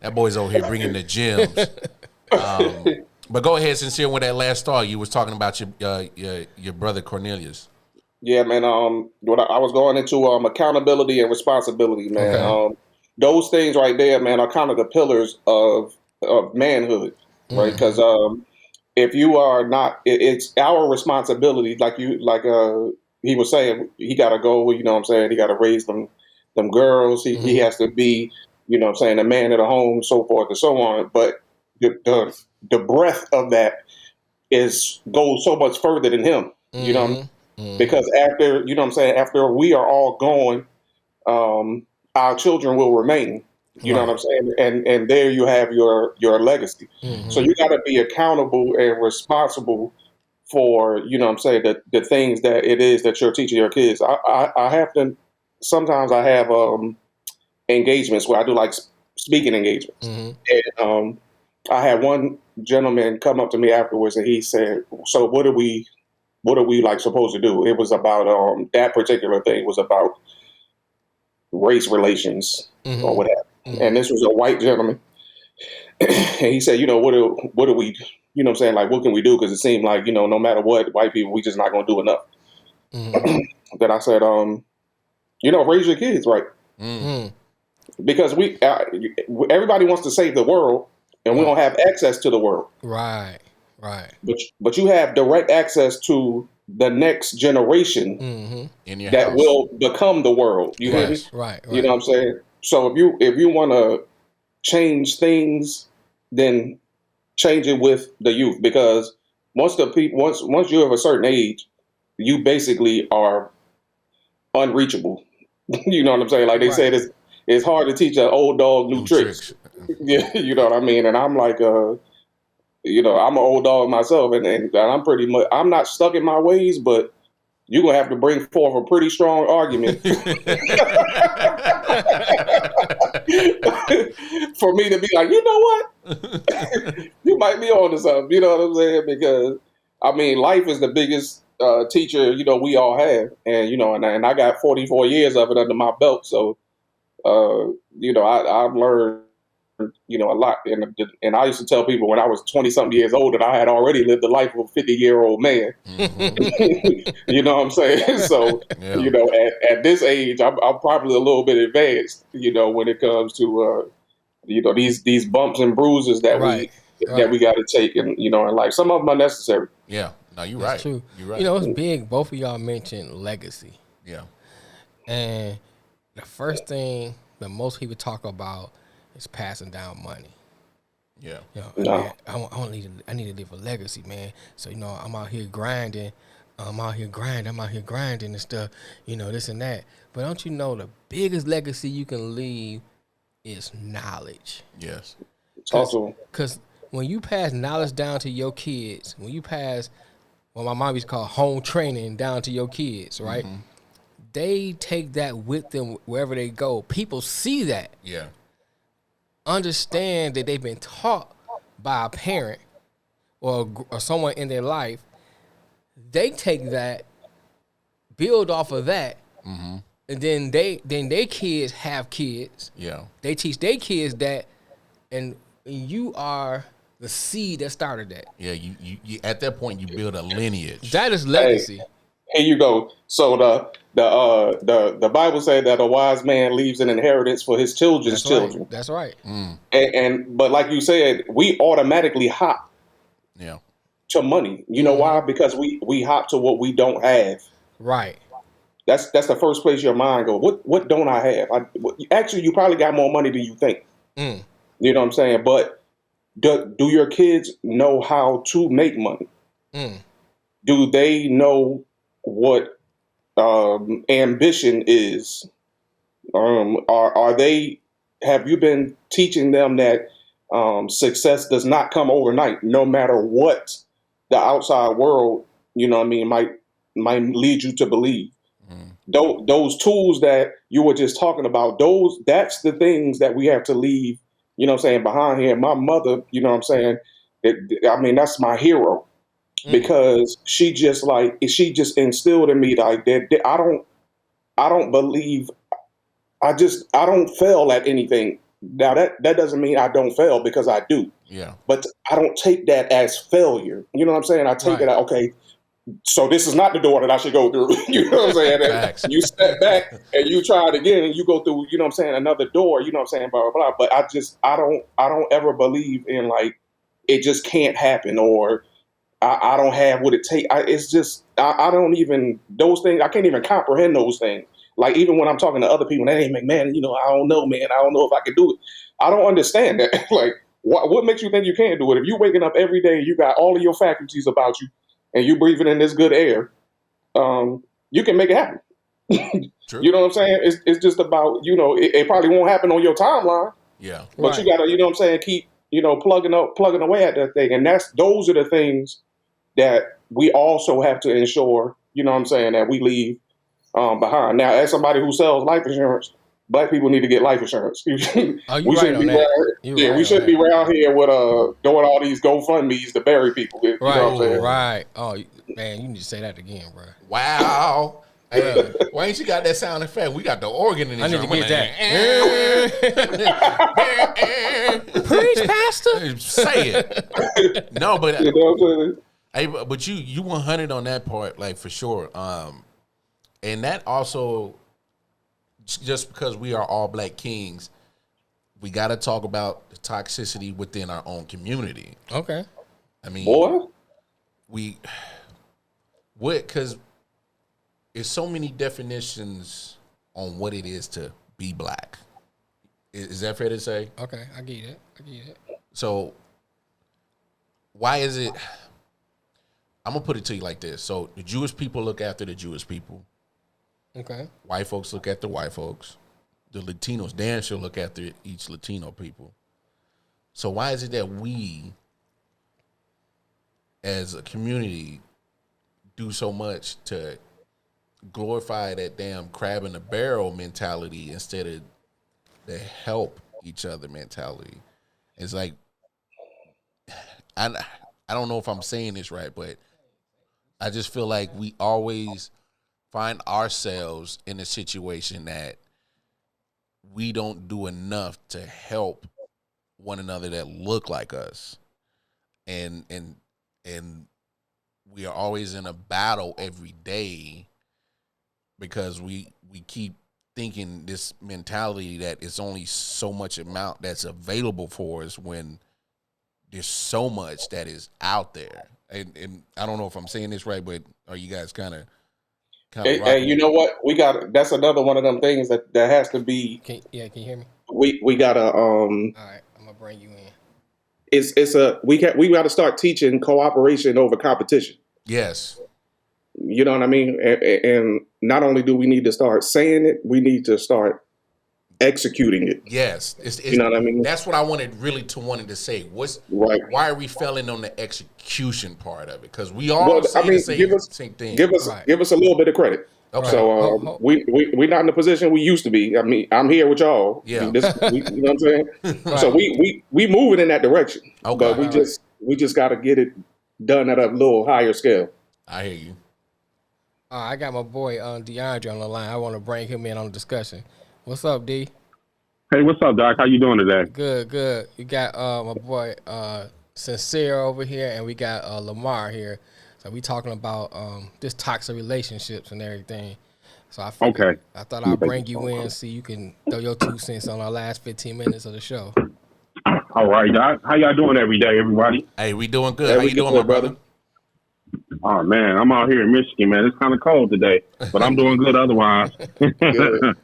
that boy's over here bringing the gems. But go ahead, Sincere, with that last thought. You was talking about your brother Cornelius. Yeah, man. What I was going into accountability and responsibility, man. Okay. Those things right there, man, are kind of the pillars of manhood, right? Because if you are not, it's our responsibility. Like he was saying, he got to go. You know what I'm saying? He got to raise them girls. He has to be, you know what I'm saying, a man of the home, so forth and so on. But the breadth of that goes so much further than him. You know what I mean? Because after, you know what I'm saying, after we are all gone, our children will remain. You know what I'm saying? And there you have your legacy. So you got to be accountable and responsible for, you know what I'm saying, the things that it is that you're teaching your kids. I have to, sometimes I have engagements where I do like speaking engagements. And I had one gentleman come up to me afterwards and he said, so what are we like supposed to do? It was about that particular thing was about race relations or whatever. And this was a white gentleman. And he said, you know, what do we, you know what I'm saying, like, what can we do? Because it seemed like, you know, no matter what, white people, we just not going to do enough. Then I said, you know, raise your kids right. Because everybody wants to save the world and we don't have access to the world. Right. But you have direct access to the next generation In your that house. will become the world. You hear me? Right. You know what I'm saying? So if you want to change things, then change it with the youth, because once you're of a certain age, you basically are unreachable. You know what I'm saying? Like they said, it's hard to teach an old dog new tricks. Yeah, you know what I mean? And I'm like, you know, I'm an old dog myself, and I'm pretty much, I'm not stuck in my ways, but you're going to have to bring forth a pretty strong argument for me to be like, you know what? You might be on to something, you know what I'm saying? Because, I mean, life is the biggest teacher, you know, we all have. And, you know, and I got 44 years of it under my belt. So, you know, I've learned, you know, a lot. And I used to tell people when I was 20-something years old that I had already lived the life of a 50-year-old man. You know what I'm saying? So, you know, at this age, I'm probably a little bit advanced, you know, when it comes to, you know, these bumps and bruises that we got to take, and, you know, in life. Some of them are necessary. Yeah. No, you're That's right. true. You're right. You know, it's big. Both of y'all mentioned legacy. Yeah. And the first thing that most people talk about is passing down money. Yeah. You know, No. man, I need to leave a legacy, man. So, you know, I'm out here grinding. I'm out here grinding and stuff, you know, this and that. But don't you know the biggest legacy you can leave is knowledge. Yes. Talk to him. Because when you pass knowledge down to your kids, when you pass what my mom used to call home training down to your kids, right? They take that with them wherever they go. People see that, Yeah. understand that they've been taught by a parent or someone in their life. They take that, build off of that, and then their kids have kids. Yeah. They teach their kids that, and you are the seed that started that. Yeah. You at that point you build a lineage. That is legacy. Here you go. So the Bible said that a wise man leaves an inheritance for his children's children. That's right. And but like you said, we automatically hop Yeah. to money. You know why? Because we hop to what we don't have. Right. That's the first place your mind goes. What don't I have? Actually, you probably got more money than you think. You know what I'm saying? But do your kids know how to make money? Do they know what ambition is? Are they? Have you been teaching them that success does not come overnight, no matter what the outside world, you know what I mean, might lead you to believe? Those tools that you were just talking about, that's the things that we have to leave, you know what I'm saying, behind here. My mother, you know what I'm saying, that's my hero, because she just instilled in me like that. I don't believe, I don't fail at anything. Now that doesn't mean I don't fail, because I do. Yeah. But I don't take that as failure. You know what I'm saying? I take it, okay, so this is not the door that I should go through. You know what I'm saying? Facts. You step back and you try it again and you go through, you know what I'm saying, another door, you know what I'm saying, blah, blah, blah. But I don't ever believe in like, it just can't happen, or I don't have what it takes. I don't even, those things, I can't even comprehend those things. Like, even when I'm talking to other people, hey, man, you know, I don't know, man. I don't know if I can do it. I don't understand that. Like, what makes you think you can't do it? If you're waking up every day, you got all of your faculties about you, and you breathing in this good air, you can make it happen. True. You know what I'm saying? It's just about, you know, it probably won't happen on your timeline, Yeah. but you gotta, you know what I'm saying, keep, you know, plugging away at that thing. And those are the things that we also have to ensure, you know what I'm saying, that we leave behind. Now, as somebody who sells life insurance, Black people need to get life insurance. Oh, you We right shouldn't on be that. we shouldn't be around here with doing all these GoFundMe's to bury people. You know what I'm saying? Right. Oh, man, you need to say that again, bro. Wow. Hey, why ain't you got that sound effect? We got the organ in this. I need to get that. Preach, pastor. Say it. No, but You know what I'm saying? hey, but you 100 on that part, like, for sure. And that also, just because we are all Black kings, we got to talk about the toxicity within our own community. Okay. I mean, Boy, because there's so many definitions on what it is to be Black. Is that fair to say? Okay, I get it. So why is it? I'm gonna put it to you like this. So the Jewish people look after the Jewish people. Okay. White folks look after white folks. The Latinos damn sure look after each Latino people. So why is it that we, as a community, do so much to glorify that damn crab in the barrel mentality instead of the help each other mentality? It's like, I don't know if I'm saying this right, but I just feel like we always find ourselves in a situation that we don't do enough to help one another that look like us. And we are always in a battle every day because we keep thinking this mentality that it's only so much amount that's available for us when there's so much that is out there. And I don't know if I'm saying this right, but are you guys kind of and you know what? That's another one of them things that has to be. Can you hear me? We gotta All right, I'm gonna bring you in. we got to start teaching cooperation over competition. Yes. You know what I mean? And not only do we need to start saying it, we need to start executing it. Yes, it's You know what I mean? That's what I wanted to say. Right. Why are we failing on the execution part of it? Because we all Well, say I mean, the same thing. give us Right. a little bit of credit. Okay. So we're not in the position we used to be. I mean, I'm here with y'all. Yeah. You know what I'm saying? Right. So we moving in that direction. Okay. But we just got to get it done at a little higher scale. I hear you. I got my boy DeAndre on the line. I want to bring him in on the discussion. What's up, D? Hey, what's up, Doc? How you doing today? Good. You got my boy Sincere over here, and we got Lamar here. So we talking about this toxic relationships and everything. So I thought I'd bring you in, see you can throw your 2 cents on our last 15 minutes of the show. All right, Doc. How y'all doing every day, everybody? Hey, we doing good. Hey, How we you doing, good, my brother? Oh, man, I'm out here in Michigan, man. It's kind of cold today, but I'm doing good otherwise. Good. A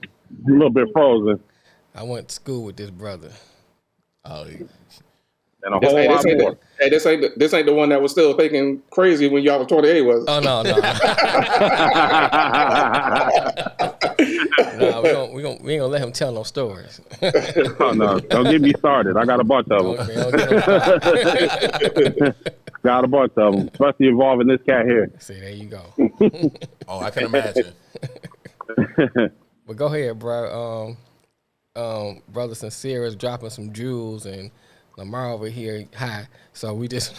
little bit frozen. I went to school with this brother. Oh, And a whole lot more. This ain't the one that was still thinking crazy when y'all was 28, was it? Oh no. No, we ain't gonna let him tell no stories. Oh, no. Don't get me started. I got a bunch of them. Don't get him started. Got a bunch of them, especially involving this cat here. See, there you go. oh, I can imagine. But go ahead, bro. Brother Sincere is dropping some jewels, and Lamar over here high. So we just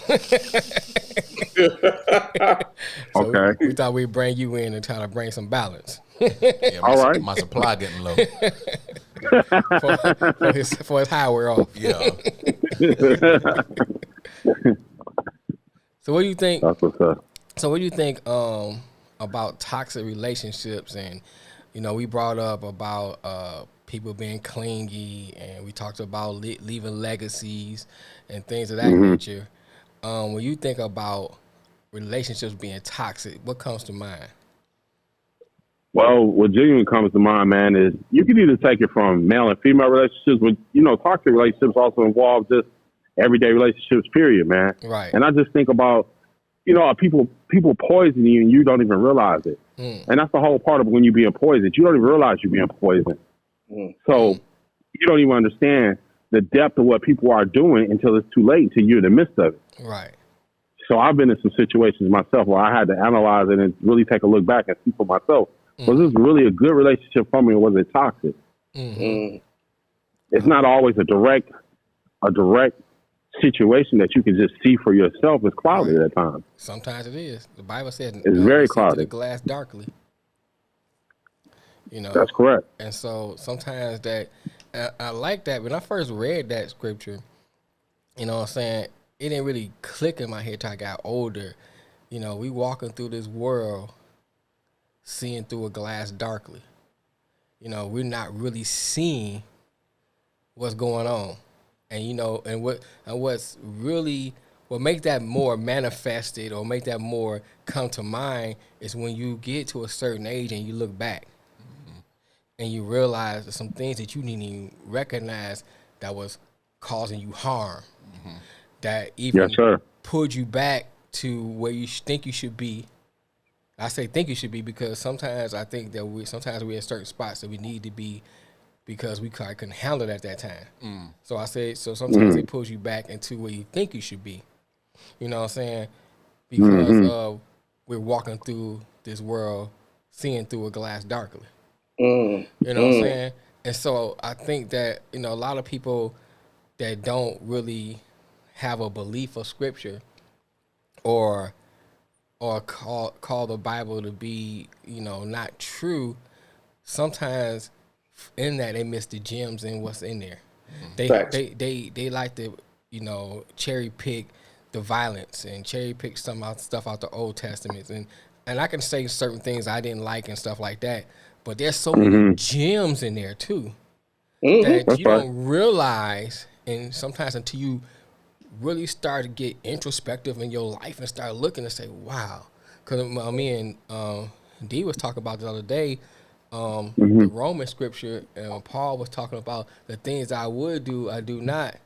Okay. we thought we'd bring you in and try to bring some balance. Yeah, All right. My supply getting low. for his high wear off. Yeah. So what do you think? That's what's up. So what do you think about toxic relationships? And we brought up about people being clingy, and we talked about leaving legacies and things of that nature. When you think about relationships being toxic, what comes to mind? Well, what genuine comes to mind, man, is you can either take it from male and female relationships, but, toxic relationships also involve just everyday relationships, period, man. Right. And I just think about, people poison you and you don't even realize it. And that's the whole part of when you're being poisoned. You don't even realize you're being poisoned. So you don't even understand the depth of what people are doing until it's too late, until you're in the midst of it. Right. So I've been in some situations myself where I had to analyze it and really take a look back and see for myself, was this really a good relationship for me, or was it toxic? It's not always a direct situation that you can just see for yourself. It's cloudy at times. Sometimes it is. The Bible says It's very see to cloudy. the glass darkly. That's correct. And so sometimes that I like that. When I first read that scripture, what I'm saying, it didn't really click in my head till I got older. We walking through this world seeing through a glass darkly. We're not really seeing what's going on. And what's really what makes that more manifested or make that more come to mind is when you get to a certain age and you look back and you realize there's some things that you didn't even recognize that was causing you harm, that even pulled you back to where you think you should be. I say think you should be because sometimes I think that we're at certain spots that we need to be because we couldn't handle it at that time. So I say, sometimes it pulls you back into where you think you should be. You know what I'm saying? Because we're walking through this world seeing through a glass darkly. You know what I'm saying? And so I think that, a lot of people that don't really have a belief of scripture or call the Bible to be, not true, sometimes in that they miss the gems in what's in there. They like to, cherry pick the violence and cherry pick stuff out the Old Testament. And I can say certain things I didn't like and stuff like that, but there's so many gems in there too that you don't realize, and sometimes until you really start to get introspective in your life and start looking and say, wow. Because me and D was talking about the other day, the Roman scripture, and Paul was talking about the things I would do, I do not.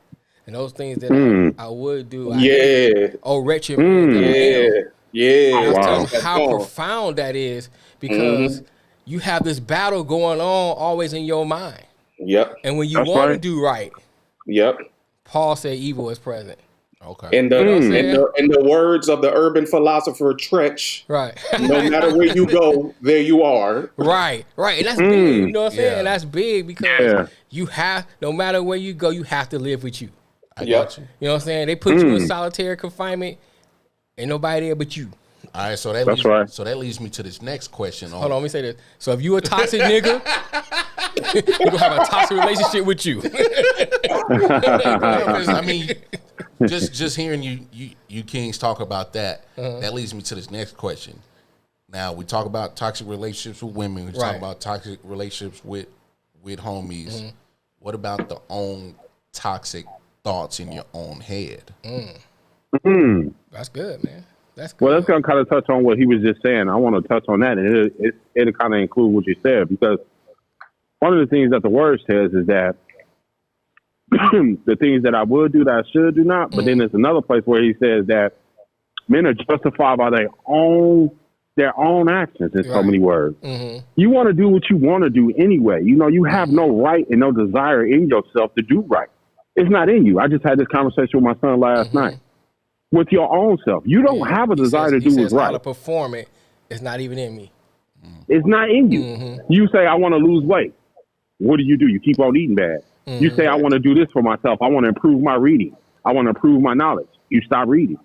And those things that I would do, I hate. Oh, wretched man that I am. Yeah. I was Wow. telling them how profound that is because you have this battle going on always in your mind. Yep. And when you That's want to right. do right, Yep. Paul said evil is present. Okay. In the, in the words of the urban philosopher Tretch, Right. no matter where you go, there you are. Right. And that's big. You know what I'm saying? Yeah. And that's big because Yeah. you have, no matter where you go, you have to live with you. I Yep. got you. You know what I'm saying? They put you in solitary confinement. Ain't nobody there but you. All right, so that That's leads, right. so that leads me to this next question. Hold on, let me say this. So if you a toxic nigga, we're gonna have a toxic relationship with you. Because, I mean, just hearing you kings talk about that, that leads me to this next question. Now we talk about toxic relationships with women. We talk Right. about toxic relationships with homies. What about the own toxic thoughts in your own head? That's good, man. That's good. Well, that's going to kind of touch on what he was just saying. I want to touch on that, and it'll kind of include what you said, because one of the things that the word says is that the things that I would do that I should do not, but then there's another place where he says that men are justified by their own actions in so many words. You want to do what you want to do anyway. You know, you have no right and no desire in yourself to do right. It's not in you. I just had this conversation with my son last night. With your own self. You don't have a desire to do what's How right. to perform it is not even in me. It's not in you. You say, I want to lose weight. What do? You keep on eating bad. You say, I want to do this for myself. I want to improve my reading. I want to improve my knowledge. You stop reading.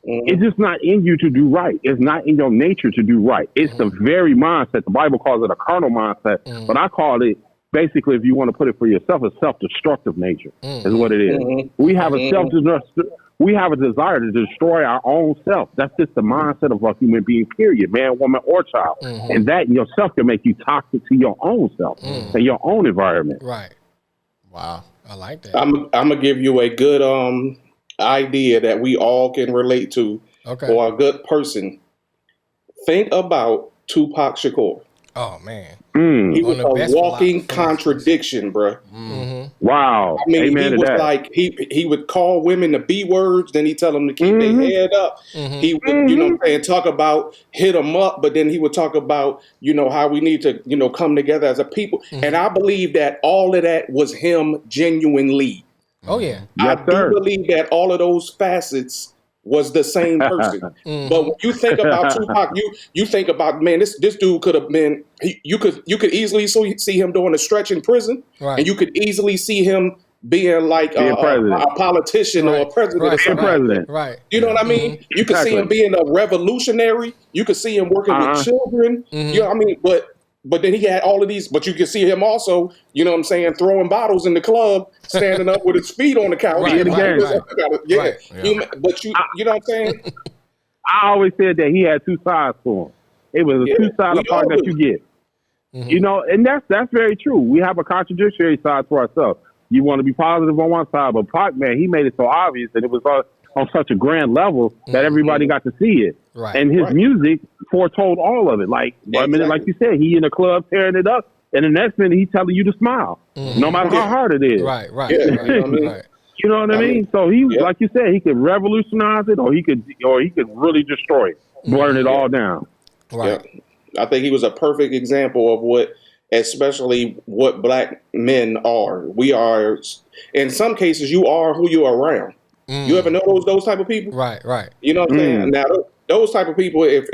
It's just not in you to do right. It's not in your nature to do right. It's the very mindset. The Bible calls it a carnal mindset, but I call it, basically, if you want to put it for yourself, a self-destructive nature is what it is. We have we have a desire to destroy our own self. That's just the mindset of a human being, period, man, woman, or child. And that in yourself can make you toxic to your own self and your own environment. Right. Wow. I like that. I'm gonna give you a good idea that we all can relate to, or a good person. Think about Tupac Shakur. Oh man. He was a walking contradiction, bro. Wow. I mean, Amen he to was that. like, he would call women the B words, then he tell them to keep their head up. He would, you know what I'm saying, talk about hit them up, but then he would talk about, you know, how we need to, you know, come together as a people. And I believe that all of that was him genuinely. Oh yeah. I do believe that all of those facets was the same person. But when you think about Tupac, you think about, man, this dude could have been, you could easily see him doing a stretch in prison, and you could easily see him being like a politician or a president or something. Right. You know what I mean? You could see him being a revolutionary. You could see him working with children. You know what I mean? But then he had all of these, but you can see him also, you know what I'm saying, throwing bottles in the club, standing up with his feet on the couch. But you know what I'm saying? I always said that he had two sides to him. It was a two-sided part that you get. You know, and that's very true. We have a contradictory side to ourselves. You want to be positive on one side, but Pac, man, he made it so obvious that it was on such a grand level that everybody got to see it. Right. And his music foretold all of it. Like, 1 minute, like you said, he in the club tearing it up, and the next minute he's telling you to smile, no matter how hard it is. Right. You know what I mean? You know what I mean? So he, like you said, he could revolutionize it, or he could really destroy it, burn it all down. Right. Yeah. I think he was a perfect example of especially what black men are. We are, in some cases, you are who you are around. You ever know those type of people? Right. You know what I'm saying? Now, those type of people, if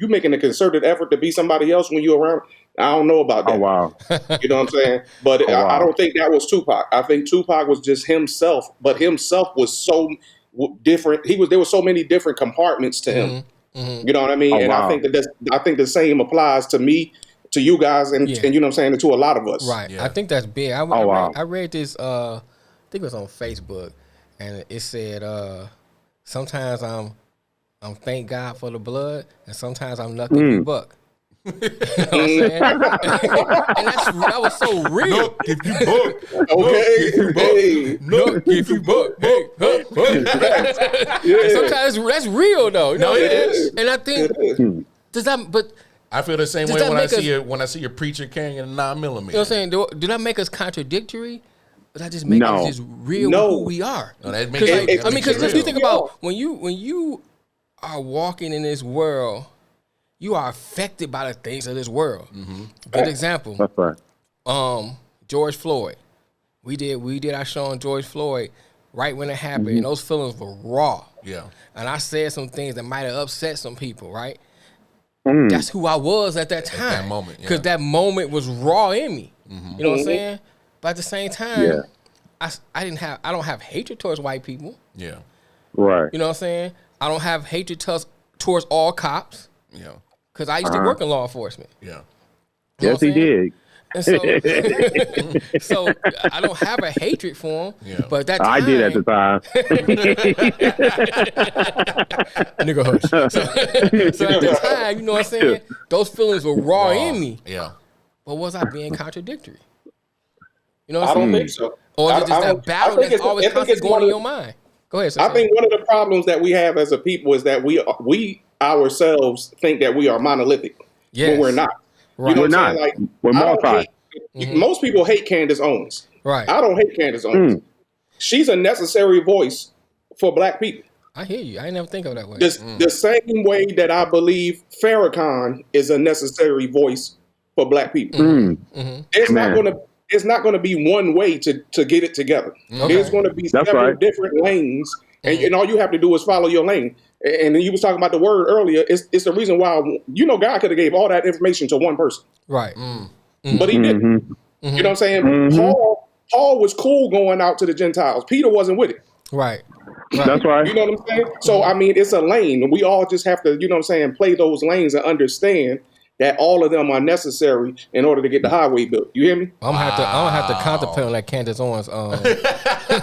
you making a concerted effort to be somebody else when you're around, I don't know about that. Oh, wow. You know what I'm saying? But I don't think that was Tupac. I think Tupac was just himself, but himself was so different. There were so many different compartments to him. You know what I mean? I think the same applies to me, to you guys, and you know what I'm saying, and to a lot of us. Right. Yeah. I think that's big. I read this, I think it was on Facebook, and it said, sometimes I'm thank God for the blood, and sometimes I'm lucky you buck. You know what I'm saying? And that was so real. Look, if you buck. Okay. Look, if you buck. And sometimes that's real though. You know? No, it is. And I think does that? But I feel the same way when I see your preacher carrying a 9mm. You know what I'm saying? Do that make us contradictory? But that just make us just real who we are. No, that makes it, because you think about when you are walking in this world, you are affected by the things of this world. Good example. That's right. George Floyd. We did our show on George Floyd right when it happened, and those feelings were raw. Yeah. And I said some things that might have upset some people, right? That's who I was at that time. At that moment, Because that moment was raw in me. You know what I'm saying? But at the same time, I don't have hatred towards white people. Yeah. Right. You know what I'm saying? I don't have hatred towards all cops. Yeah. Because I used to work in law enforcement. Yeah. You know Yes, he did. And so, so I don't have a hatred for him. Yeah. But at that time, I did at the time. nigga hush. So at the time, you know what I'm saying? Those feelings were raw in me. Yeah. But was I being contradictory? You know what I I'm don't saying? think so. Or is it just I that battle think that's always I think constantly it's going one in of your mind? Go ahead, I think one of the problems that we have as a people is that we ourselves think that we are monolithic when we're not. Right. You know We're what I'm not. saying? Like, We're I don't multi. hate- Most people hate Candace Owens. Right. I don't hate Candace Owens. She's a necessary voice for Black people. I hear you. I ain't never think of it that way. The same way that I believe Farrakhan is a necessary voice for Black people. It's not going to. It's not going to be one way to get it together. There's going to be several different lanes, and all you have to do is follow your lane. And then you was talking about the word earlier. It's the reason why God could have gave all that information to one person, Right. but he didn't. You know what I'm saying? Paul was cool going out to the Gentiles. Peter wasn't with it. Right. That's right. You know what I'm saying? So I mean, it's a lane, and we all just have to, you know what I'm saying, play those lanes and understand that all of them are necessary in order to get the highway built. You hear me? I'm gonna have to contemplate on that Candace Owens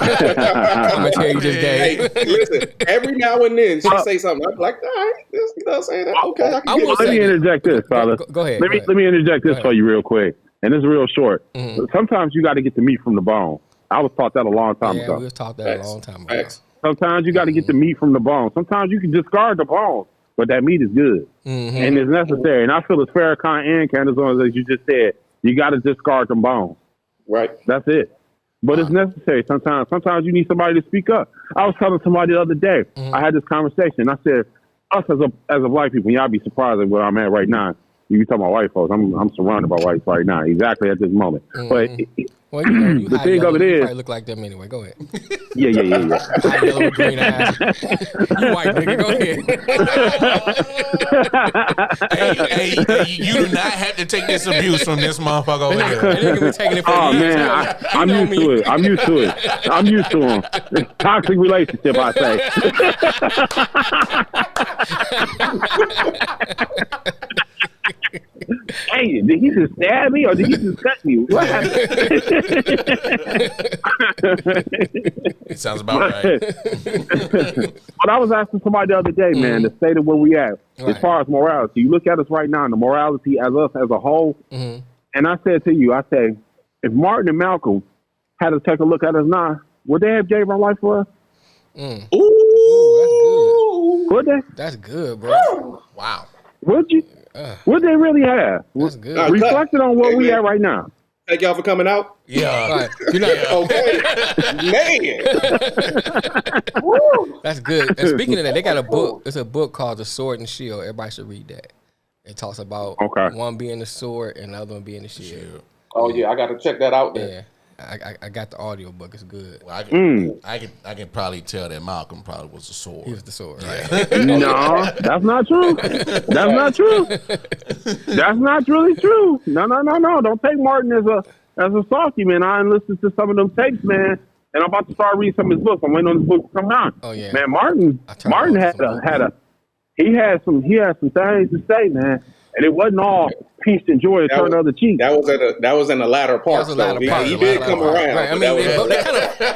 commentary you just gave. Hey, listen, every now and then she say something. I'm like, all right, you know what I'm saying? Okay, I can get Let me interject this, fellas. Go ahead. Let me interject this for you real quick, and it's real short. Sometimes you got to get the meat from the bone. I was taught that a long time ago. We was taught that a long time ago. Facts. Sometimes you got to get the meat from the bone. Sometimes you can discard the bone, but that meat is good and it's necessary. And I feel as Farrakhan and Candace Owens, as you just said, you got to discard them bones. Right. That's it. But it's necessary sometimes. Sometimes you need somebody to speak up. I was telling somebody the other day, I had this conversation. I said, us as a black people, y'all be surprised at where I'm at right now. You talking about white folks. I'm surrounded by whites right now, exactly at this moment. But Well, you the thing of it you is, probably look like them anyway. Go ahead. yeah. High yellow with green eyes. You white nigga. Go ahead. Hey, you do not have to take this abuse from this motherfucker over here. Nigga be taking it for oh years. man, I'm used to it. I'm used to them. Toxic relationship, I say. Hey, did he just stab me or did he just cut me? What happened? It sounds about right. But I was asking somebody the other day, man, the state of where we at as far as morality. You look at us right now, and the morality as us as a whole. And I said to you, if Martin and Malcolm had to take a look at us now, would they have gave our life for us? Ooh, Would they? that's good, bro. Wow. Would you? Would they really have? That's good. Reflected on where we at right now. Thank y'all for coming out. Yeah. Right. You're not, Okay. Man. That's good. And speaking of that, they got a book. It's a book called The Sword and Shield. Everybody should read that. It talks about one being the sword and the other one being the shield. Oh yeah, I got to check that out there. Yeah. I got the audio book. It's good. Well, I can probably tell that Malcolm probably was the sword. He was the sword, right? No, that's not true. That's not true. That's not really true. No. Don't take Martin as a softy, man. I listened to some of them tapes, man, and I'm about to start reading some of his books. I'm waiting on his book to come out. Oh yeah, man. Martin had some things to say, man, and it wasn't all peace and joy to turn the other cheek. That was in the latter part. He did come around. Right. I mean,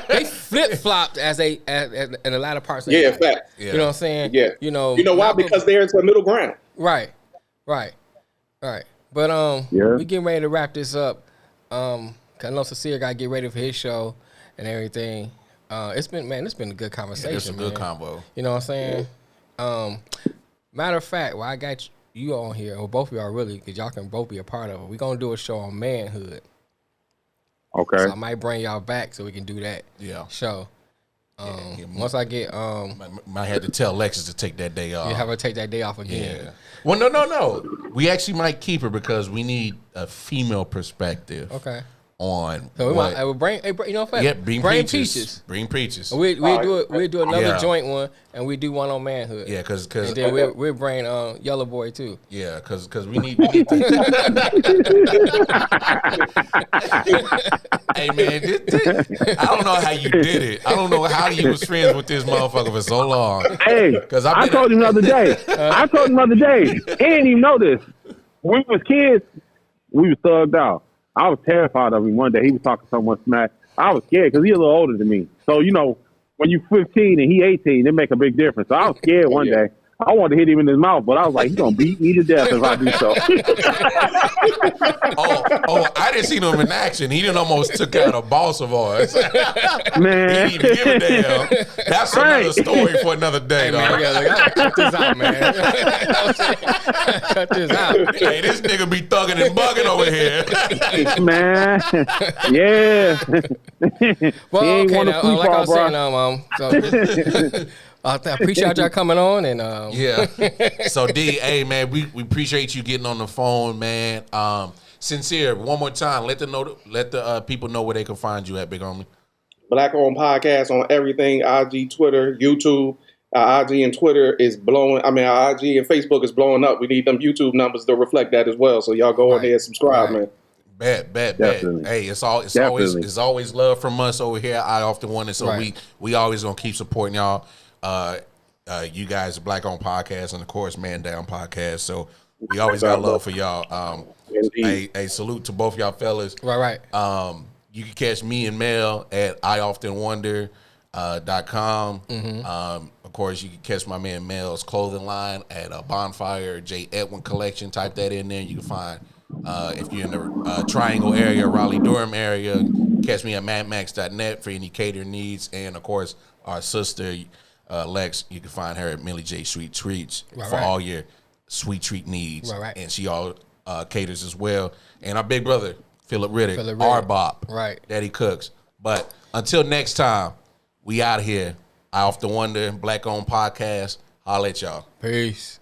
they flip flopped in the latter parts. Of Yeah, fact. You know what I'm saying? Yeah. You know why? Malcolm, Because there's a middle ground. Right. But we getting ready to wrap this up. 'Cause I know Cecile got to get ready for his show and everything. It's been a good conversation. It's a good convo. You know what I'm saying? Matter of fact, I got you on here, or both of y'all really, because y'all can both be a part of it. We're gonna do a show on manhood. Okay. So I might bring y'all back so we can do that. Yeah. Show. Once I get might have to tell Lexus to take that day off. you have her take that day off again. Yeah. Well, no. We actually might keep her because we need a female perspective. Okay. on So we what. might bring, you know, Yeah, bring peaches. peaches. Bring peaches. We do another Yeah. joint one, and we do one on manhood. Yeah, because and then we'll bring Yellow Boy too. yeah, because we need to. Hey man, I don't know how you did it. I don't know how you was friends with this motherfucker for so long. Hey, I told him the other day. He didn't even know this. When we was kids, we was thugged out. I was terrified of him one day. He was talking so much smack. I was scared because he's a little older than me. So, you know, when you're 15 and he 18, it make a big difference. So I was scared one day. I wanted to hit him in his mouth, but I was like, he's going to beat me to death if I do so. I didn't see him in action. He didn't almost took out a boss of ours. Man. He didn't even give a damn. That's another story for another day, dog. Cut this out, man. Cut this out. Hey, this nigga be thugging and bugging over here. Man. Yeah. Well, He ain't okay, wanna now, sleep like I all, was saying, so, I appreciate y'all coming on, and Yeah. So D, hey man, we appreciate you getting on the phone, man. Sincere, one more time, let the people know where they can find you at, big homie. Black Owned Podcast on everything, IG, Twitter, YouTube. Our IG and Twitter is blowing. I mean, our IG and Facebook is blowing up. We need them YouTube numbers to reflect that as well. So y'all go in there and subscribe, man. Bet. Definitely. Hey, it's always love from us over here. I often wonder, so we always gonna keep supporting y'all. You guys, Black Owned Podcast, and of course, Man Down Podcast. So we always got love for y'all. Hey, salute to both y'all fellas. Right. You can catch me and Mel at ioftenwonder.com. Of course, you can catch my man Mel's clothing line at Bonfire J. Edwin Collection. Type that in there. You can find, if you're in the Triangle area, Raleigh-Durham area, catch me at madmax.net for any catering needs. And, of course, our sister, Lex, you can find her at Milli J Sweetz for all your sweet treat needs. And she all caters as well. And our big brother, Philip Riddick, R-Bop, Daddy Cooks. But until next time, we out here. I Off the Wonder, Black Owned Podcast. Holla at y'all. Peace.